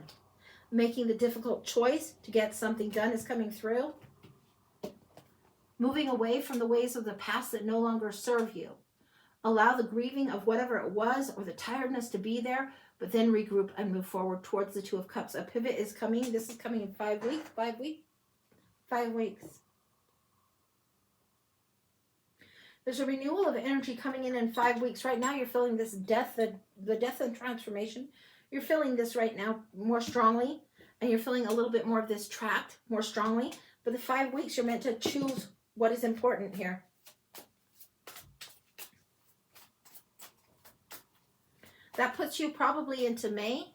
Making the difficult choice to get something done is coming through. Moving away from the ways of the past that no longer serve you. Allow the grieving of whatever it was or the tiredness to be there, but then regroup and move forward towards the Two of Cups. A pivot is coming. This is coming in 5 weeks. 5 weeks? 5 weeks. There's a renewal of energy coming in 5 weeks. Right now you're feeling this death, the death and transformation. You're feeling this right now more strongly, and you're feeling a little bit more of this trapped more strongly. But the 5 weeks you're meant to choose what is important here. That puts you probably into May.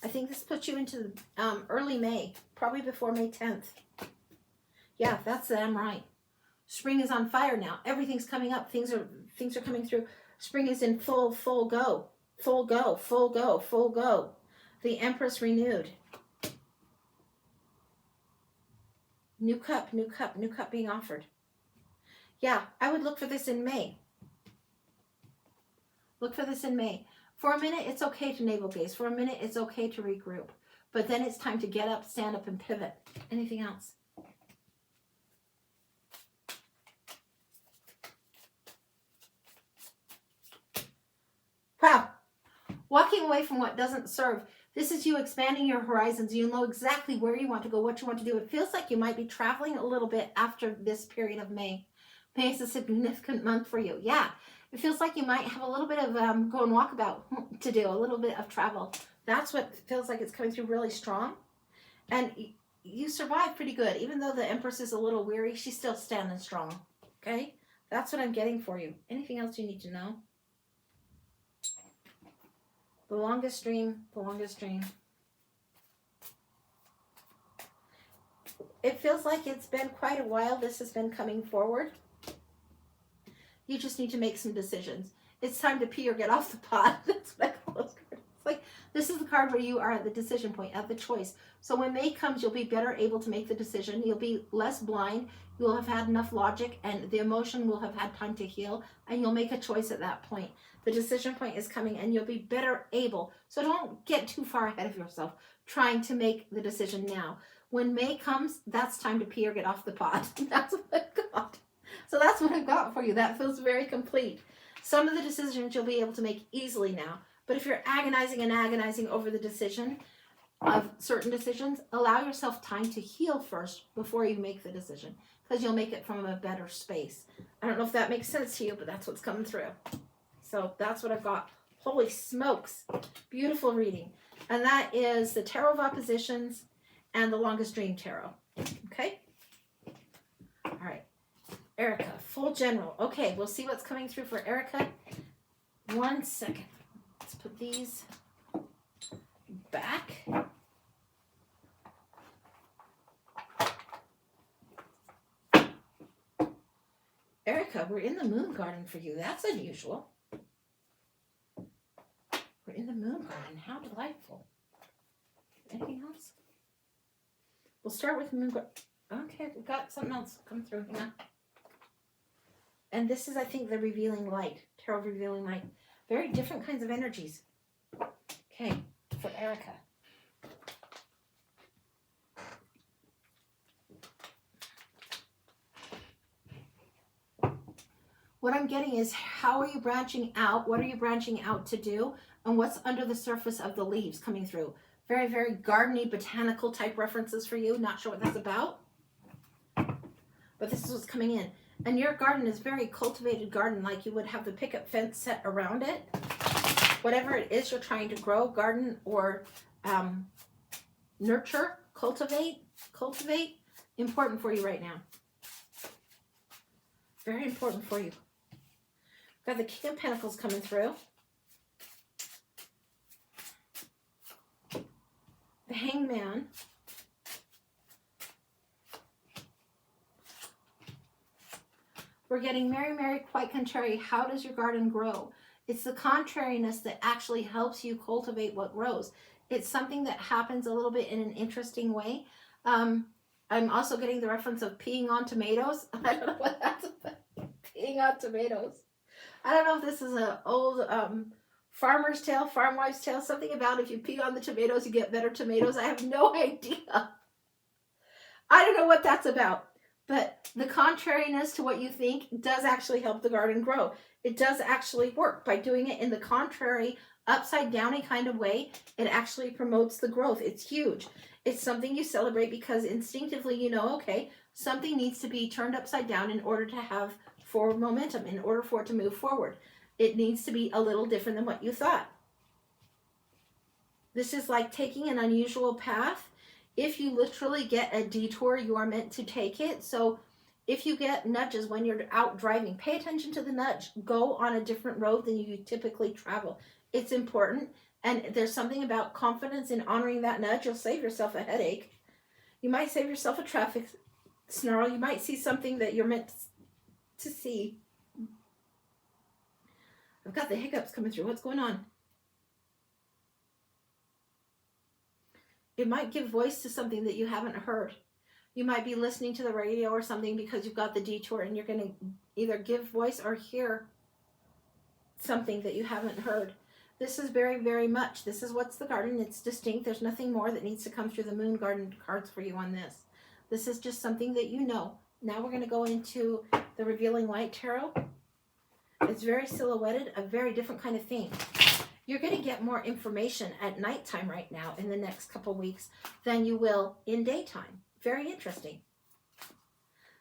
I think this puts you into early May, probably before May 10th. Yeah, that's them right. Spring is on fire now. Everything's coming up. Things are coming through. Spring is in full go. Full go, full go, full go. The Empress renewed. New cup, new cup, new cup being offered. Yeah, I would look for this in May. Look for this in May. For a minute, it's okay to navel gaze. For a minute, it's okay to regroup. But then it's time to get up, stand up, and pivot. Anything else? Wow. Walking away from what doesn't serve. This is you expanding your horizons. You know exactly where you want to go, what you want to do. It feels like you might be traveling a little bit after this period of May. May is a significant month for you. Yeah. It feels like you might have a little bit of go and walkabout to do, a little bit of travel. That's what feels like it's coming through really strong. And you survive pretty good. Even though the Empress is a little weary, she's still standing strong. Okay? That's what I'm getting for you. Anything else you need to know? The longest dream, the longest dream. It feels like it's been quite a while this has been coming forward. You just need to make some decisions. It's time to pee or get off the pot. That's what I call those cards. It's like, this is the card where you are at the decision point, at the choice. So when May comes, you'll be better able to make the decision. You'll be less blind. You'll have had enough logic, and the emotion will have had time to heal, and you'll make a choice at that point. The decision point is coming, and you'll be better able. So don't get too far ahead of yourself trying to make the decision now. When May comes, that's time to pee or get off the pot. That's what I've got. So that's what I've got for you. That feels very complete. Some of the decisions you'll be able to make easily now. But if you're agonizing and agonizing over the decision of certain decisions, allow yourself time to heal first before you make the decision, because you'll make it from a better space. I don't know if that makes sense to you, but that's what's coming through. So that's what I've got. Holy smokes. Beautiful reading. And that is the Tarot of Oppositions and the Longest Dream Tarot. Okay? All right. Erica, full general. Okay, we'll see what's coming through for Erica. 1 second. Let's put these back. Erica, we're in the Moon Garden for you. That's unusual. We're in the Moon Garden. How delightful. Anything else? We'll start with Moon Garden. Okay, we've got something else coming through. Hang on. And this is, I think, the Revealing Light. Tarot Revealing Light. Very different kinds of energies. Okay, for Erica. What I'm getting is, how are you branching out? What are you branching out to do? And what's under the surface of the leaves coming through? Very, very gardeny, botanical type references for you. Not sure what that's about. But this is what's coming in. And your garden is very cultivated garden, like you would have the picket fence set around it. Whatever it is you're trying to grow, garden or nurture, cultivate, important for you right now. Very important for you. Got the King of Pentacles coming through. The Hangman. We're getting Mary, Mary, quite contrary. How does your garden grow? It's the contrariness that actually helps you cultivate what grows. It's something that happens a little bit in an interesting way. I'm also getting the reference of peeing on tomatoes. I don't know what that's about. Peeing on tomatoes. I don't know if this is an old farmer's tale, farm wife's tale, something about if you pee on the tomatoes, you get better tomatoes. I have no idea. I don't know what that's about. But the contrariness to what you think does actually help the garden grow. It does actually work. By doing it in the contrary, upside downy kind of way, it actually promotes the growth. It's huge. It's something you celebrate because instinctively you know, okay, something needs to be turned upside down in order to have forward momentum, in order for it to move forward. It needs to be a little different than what you thought. This is like taking an unusual path. If you literally get a detour, you are meant to take it. So if you get nudges when you're out driving, pay attention to the nudge. Go on a different road than you typically travel. It's important. And there's something about confidence in honoring that nudge. You'll save yourself a headache. You might save yourself a traffic snarl. You might see something that you're meant to see. I've got the hiccups coming through. What's going on? It might give voice to something that you haven't heard. You might be listening to the radio or something because you've got the detour and you're going to either give voice or hear something that you haven't heard. This is very, very much. This is what's the garden. It's distinct. There's nothing more that needs to come through the Moon Garden cards for you on this. This is just something that you know. Now we're going to go into the Revealing Light Tarot. It's very silhouetted, a very different kind of thing. You're going to get more information at nighttime right now in the next couple weeks than you will in daytime. Very interesting.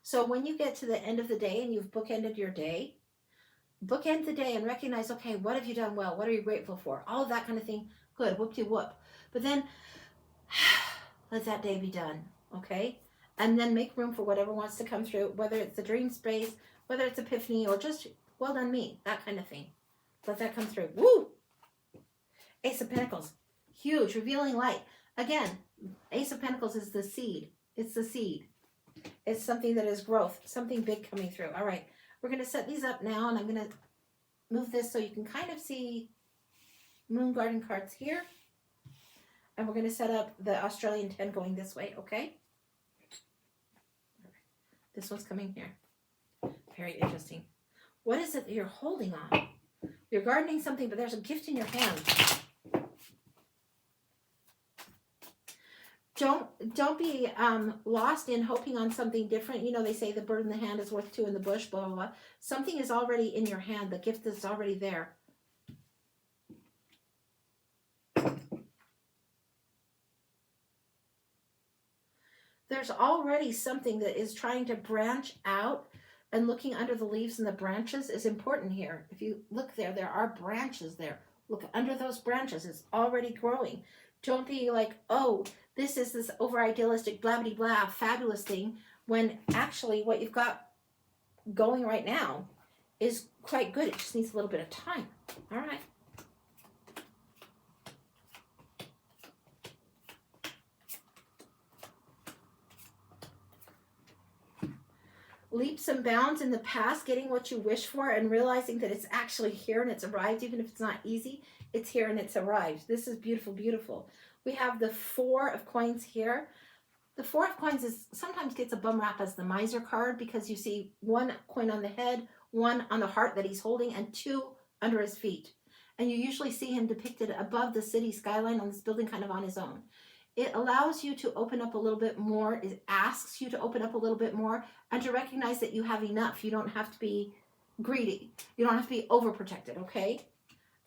So when you get to the end of the day and you've bookended your day, bookend the day and recognize, okay, what have you done well? What are you grateful for? All of that kind of thing. Good, whoop-de-whoop. But then let that day be done, okay? And then make room for whatever wants to come through, whether it's the dream space, whether it's epiphany, or just, well done me, that kind of thing. Let that come through. Woo! Ace of Pentacles. Huge, revealing light. Again, Ace of Pentacles is the seed. It's the seed. It's something that is growth, something big coming through. All right, we're going to set these up now, and I'm going to move this so you can kind of see Moon Garden cards here. And we're going to set up the Australian 10 going this way, okay? This one's coming here. Very interesting. What is it that you're holding on? You're gardening something, but there's a gift in your hand. Don't be lost in hoping on something different. You know, they say the bird in the hand is worth two in the bush, blah, blah, blah. Something is already in your hand. The gift is already there. There's already something that is trying to branch out, and looking under the leaves and the branches is important here. If you look there, there are branches there. Look under those branches. It's already growing. Don't be like, oh, this is this over-idealistic, blah-blah-blah, fabulous thing, when actually what you've got going right now is quite good. It just needs a little bit of time. All right. Leaps and bounds in the past, getting what you wish for and realizing that it's actually here and it's arrived, even if it's not easy. It's here and it's arrived. This is beautiful, beautiful. We have the 4 of coins here. The 4 of coins is sometimes gets a bum rap as the miser card because you see 1 coin on the head, 1 on the heart that he's holding, and 2 under his feet. And you usually see him depicted above the city skyline on this building kind of on his own. It allows you to open up a little bit more. It asks you to open up a little bit more and to recognize that you have enough. You don't have to be greedy. You don't have to be overprotected, okay?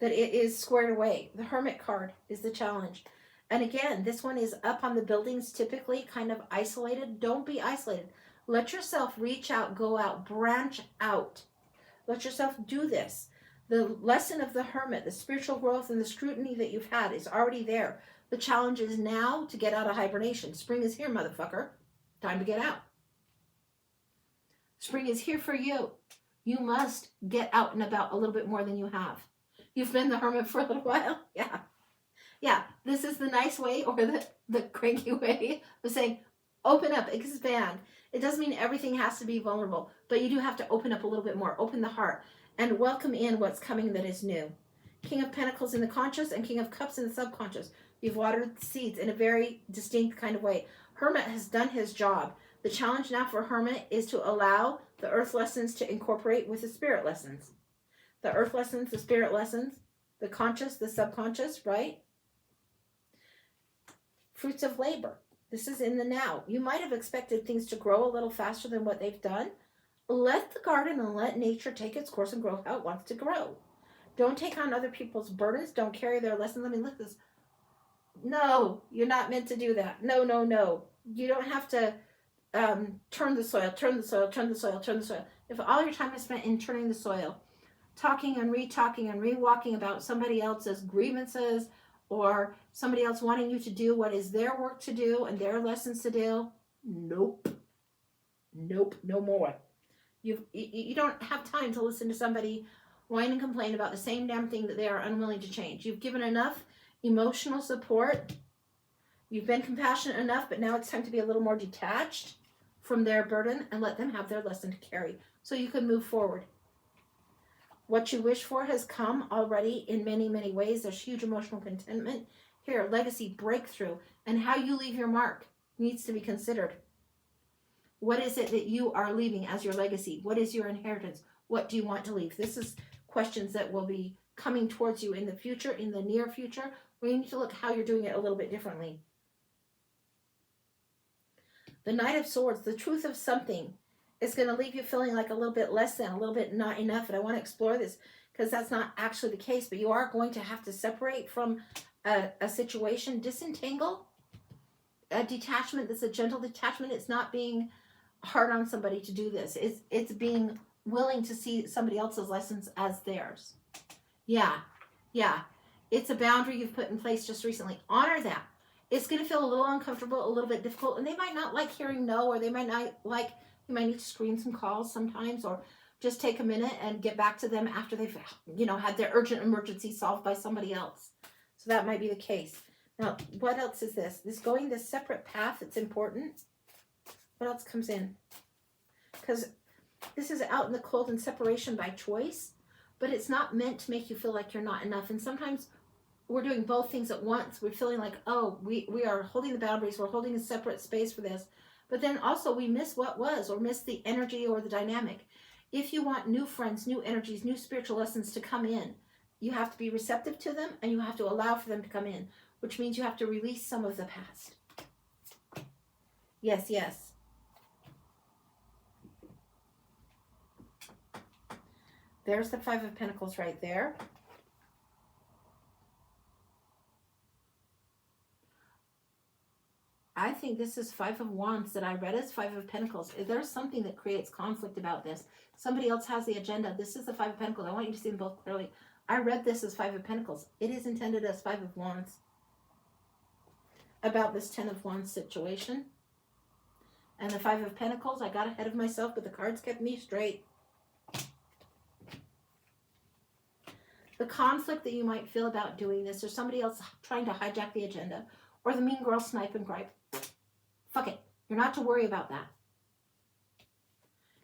That it is squared away. The Hermit card is the challenge. And again, this one is up on the buildings, typically kind of isolated. Don't be isolated. Let yourself reach out, go out, branch out. Let yourself do this. The lesson of the Hermit, the spiritual growth and the scrutiny that you've had is already there. The challenge is now to get out of hibernation. Spring is here, motherfucker. Time to get out. Spring is here for you. You must get out and about a little bit more than you have. You've been the hermit for a little while. Yeah. Yeah, this is the nice way or the cranky way of saying, open up, expand. It doesn't mean everything has to be vulnerable, but you do have to open up a little bit more. Open the heart and welcome in what's coming that is new. King of Pentacles in the conscious and King of Cups in the subconscious. You've watered the seeds in a very distinct kind of way. Hermit has done his job. The challenge now for Hermit is to allow the earth lessons to incorporate with the spirit lessons. The earth lessons, the spirit lessons, the conscious, the subconscious, right? Fruits of labor. This is in the now. You might have expected things to grow a little faster than what they've done. Let the garden and let nature take its course and grow how it wants to grow. Don't take on other people's burdens. Don't carry their lessons. I mean, look at this. No, you're not meant to do that. No, no, no. You don't have to turn the soil, turn the soil, turn the soil, turn the soil. If all your time is spent in turning the soil, talking and re-walking about somebody else's grievances or somebody else wanting you to do what is their work to do and their lessons to do, nope. Nope, no more. You don't have time to listen to somebody whine and complain about the same damn thing that they are unwilling to change. You've given enough emotional support. You've been compassionate enough, but now it's time to be a little more detached from their burden and let them have their lesson to carry so you can move forward. What you wish for has come already in many, many ways. There's huge emotional contentment here, legacy, breakthrough, and how you leave your mark needs to be considered. What is it that you are leaving as your legacy? What is your inheritance? What do you want to leave? This is questions that will be coming towards you in the future, in the near future, where you need to look how you're doing it a little bit differently. The Knight of Swords, the truth of something is going to leave you feeling like a little bit less than, a little bit not enough. And I want to explore this because that's not actually the case, but you are going to have to separate from a situation, disentangle, a detachment that's a gentle detachment. It's not being hard on somebody to do this. It's being willing to see somebody else's lessons as theirs. Yeah. It's a boundary you've put in place just recently. Honor that. It's going to feel a little uncomfortable, a little bit difficult, and they might not like hearing no, or they might not like, you might need to screen some calls sometimes, or just take a minute and get back to them after they've, had their urgent emergency solved by somebody else. So that might be the case. Now, what else is this? This going this separate path, it's important. What else comes in? Because this is out in the cold and separation by choice, but it's not meant to make you feel like you're not enough. And sometimes we're doing both things at once. We're feeling like, oh, we are holding the boundaries, we're holding a separate space for this, but then also we miss what was, or miss the energy or the dynamic. If you want new friends, new energies, new spiritual lessons to come in, you have to be receptive to them, and you have to allow for them to come in, which means you have to release some of the past. Yes, yes. There's the Five of Pentacles right there. I think this is Five of Wands that I read as Five of Pentacles. If there's something that creates conflict about this, somebody else has the agenda. This is the Five of Pentacles. I want you to see them both clearly. I read this as Five of Pentacles. It is intended as Five of Wands. About this Ten of Wands situation. And the Five of Pentacles, I got ahead of myself, but the cards kept me straight. The conflict that you might feel about doing this, or somebody else trying to hijack the agenda, or the mean girl snipe and gripe. Fuck it. You're not to worry about that.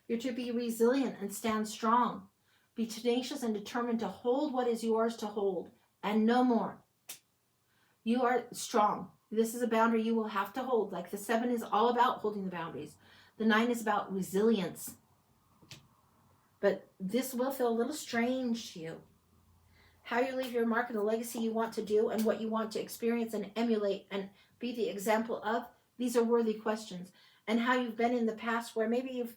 You're to be resilient and stand strong. Be tenacious and determined to hold what is yours to hold, and no more. You are strong. This is a boundary you will have to hold. Like the 7 is all about holding the boundaries. The 9 is about resilience. But this will feel a little strange to you. How you leave your mark and the legacy you want to do and what you want to experience and emulate and be the example of, these are worthy questions. And how you've been in the past where maybe you've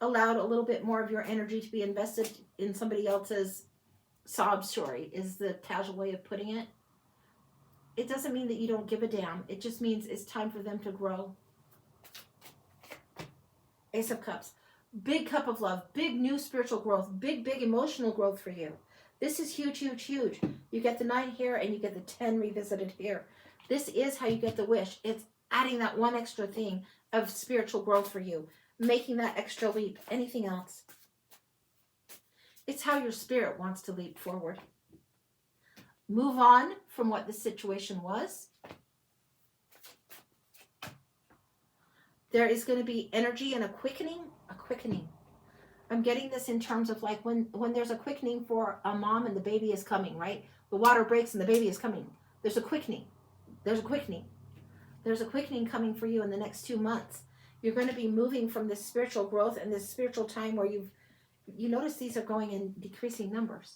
allowed a little bit more of your energy to be invested in somebody else's sob story is the casual way of putting it. It doesn't mean that you don't give a damn. It just means it's time for them to grow. Ace of Cups. Big cup of love. Big new spiritual growth. Big emotional growth for you. This is huge, huge, huge. You get the 9 here and you get the 10 revisited here. This is how you get the wish. It's adding that one extra thing of spiritual growth for you. Making that extra leap. Anything else? It's how your spirit wants to leap forward. Move on from what the situation was. There is going to be energy and a quickening. A quickening. I'm getting this in terms of like when there's a quickening for a mom and the baby is coming, right? The water breaks and the baby is coming. There's a quickening. There's a quickening. There's a quickening coming for you in the next 2 months. You're going to be moving from this spiritual growth and this spiritual time where you notice these are going in decreasing numbers.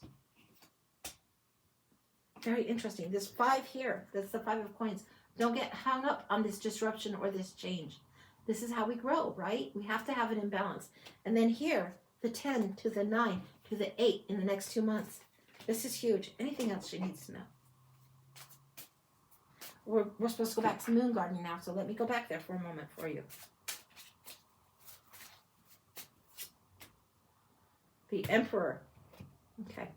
Very interesting. There's 5 here. That's the 5 of coins. Don't get hung up on this disruption or this change. This is how we grow, right? We have to have it in balance. And then here, the 10 to the 9 to the 8 in the next 2 months. This is huge. Anything else she needs to know? We're supposed to go back to the moon garden now, so let me go back there for a moment for you. The Emperor. Okay.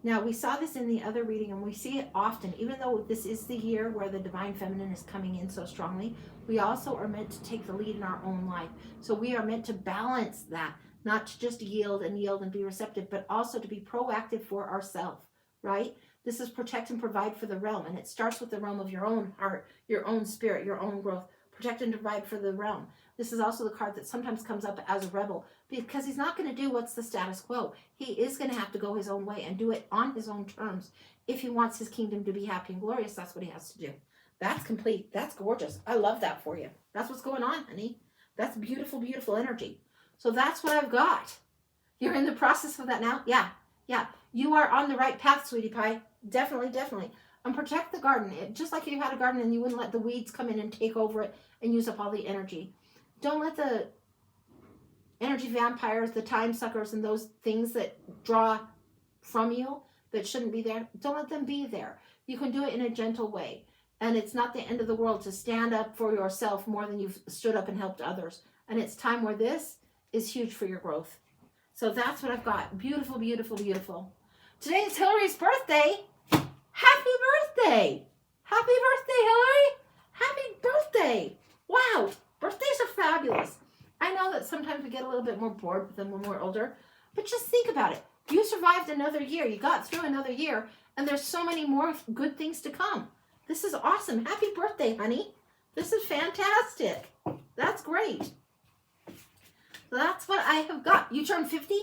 Now, we saw this in the other reading, and we see it often. Even though this is the year where the Divine Feminine is coming in so strongly, we also are meant to take the lead in our own life. So we are meant to balance that, not to just yield and be receptive, but also to be proactive for ourselves, right? This is protect and provide for the realm, and it starts with the realm of your own heart, your own spirit, your own growth. Protect and provide for the realm. This is also the card that sometimes comes up as a rebel, because he's not going to do what's the status quo. He is going to have to go his own way and do it on his own terms. If he wants his kingdom to be happy and glorious, that's what he has to do. That's complete. That's gorgeous. I love that for you. That's what's going on, honey. That's beautiful, beautiful energy. So that's what I've got. You're in the process of that now? Yeah. You are on the right path, sweetie pie. Definitely. And protect the garden. Just like if you had a garden and you wouldn't let the weeds come in and take over it and use up all the energy. Don't let the energy vampires, the time suckers, and those things that draw from you that shouldn't be there, don't let them be there. You can do it in a gentle way. And it's not the end of the world to stand up for yourself more than you've stood up and helped others. And it's time where this is huge for your growth. So that's what I've got. Beautiful, beautiful, beautiful. Today is Hillary's birthday. Happy birthday! Happy birthday, Hillary! Happy birthday! Wow, birthdays are fabulous. I know that sometimes we get a little bit more bored with them when we're older, but just think about it. You survived another year. You got through another year, and there's so many more good things to come. This is awesome. Happy birthday, honey. This is fantastic. That's great. So that's what I have got. You turned 50?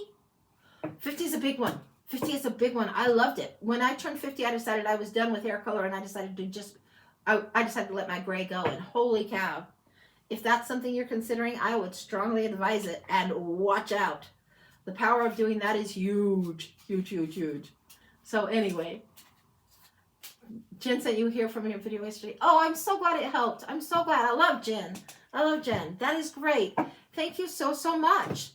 50 is a big one. 50 is a big one. I loved it. When I turned 50, I decided I was done with hair color, and I decided to I decided to let my gray go. And holy cow, if that's something you're considering, I would strongly advise it. And watch out. The power of doing that is huge, huge, huge, huge. So anyway, Jen sent you here from your video yesterday. Oh, I'm so glad it helped. I'm so glad. I love Jen. I love Jen. That is great. Thank you so, so much.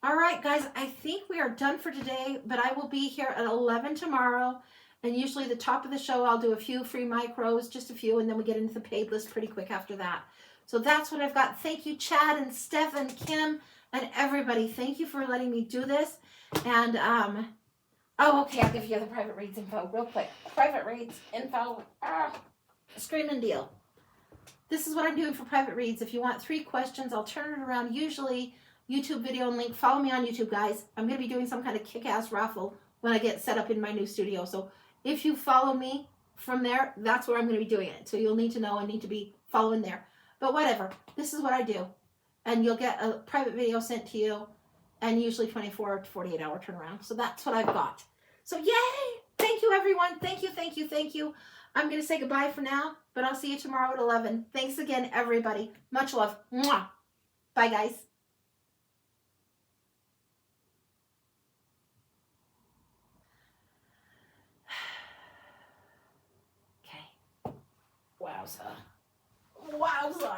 All right, guys, I think we are done for today, but I will be here at 11 tomorrow. And usually the top of the show, I'll do a few free micros, just a few, and then we get into the paid list pretty quick after that. So that's what I've got. Thank you, Chad and Steph and Kim and everybody. Thank you for letting me do this. And, oh, okay, I'll give you the private reads info real quick. Private reads info, screaming deal. This is what I'm doing for private reads. If you want 3 questions, I'll turn it around. Usually YouTube video and link. Follow me on YouTube, guys. I'm going to be doing some kind of kick-ass raffle when I get set up in my new studio. So if you follow me from there, that's where I'm going to be doing it. So you'll need to know I need to be following there. But whatever, this is what I do. And you'll get a private video sent to you, and usually 24 to 48 hour turnaround. So that's what I've got. So yay! Thank you, everyone. Thank you, thank you, thank you. I'm going to say goodbye for now, but I'll see you tomorrow at 11. Thanks again, everybody. Much love. Mwah. Bye, guys. Okay. Wowza. Wowza.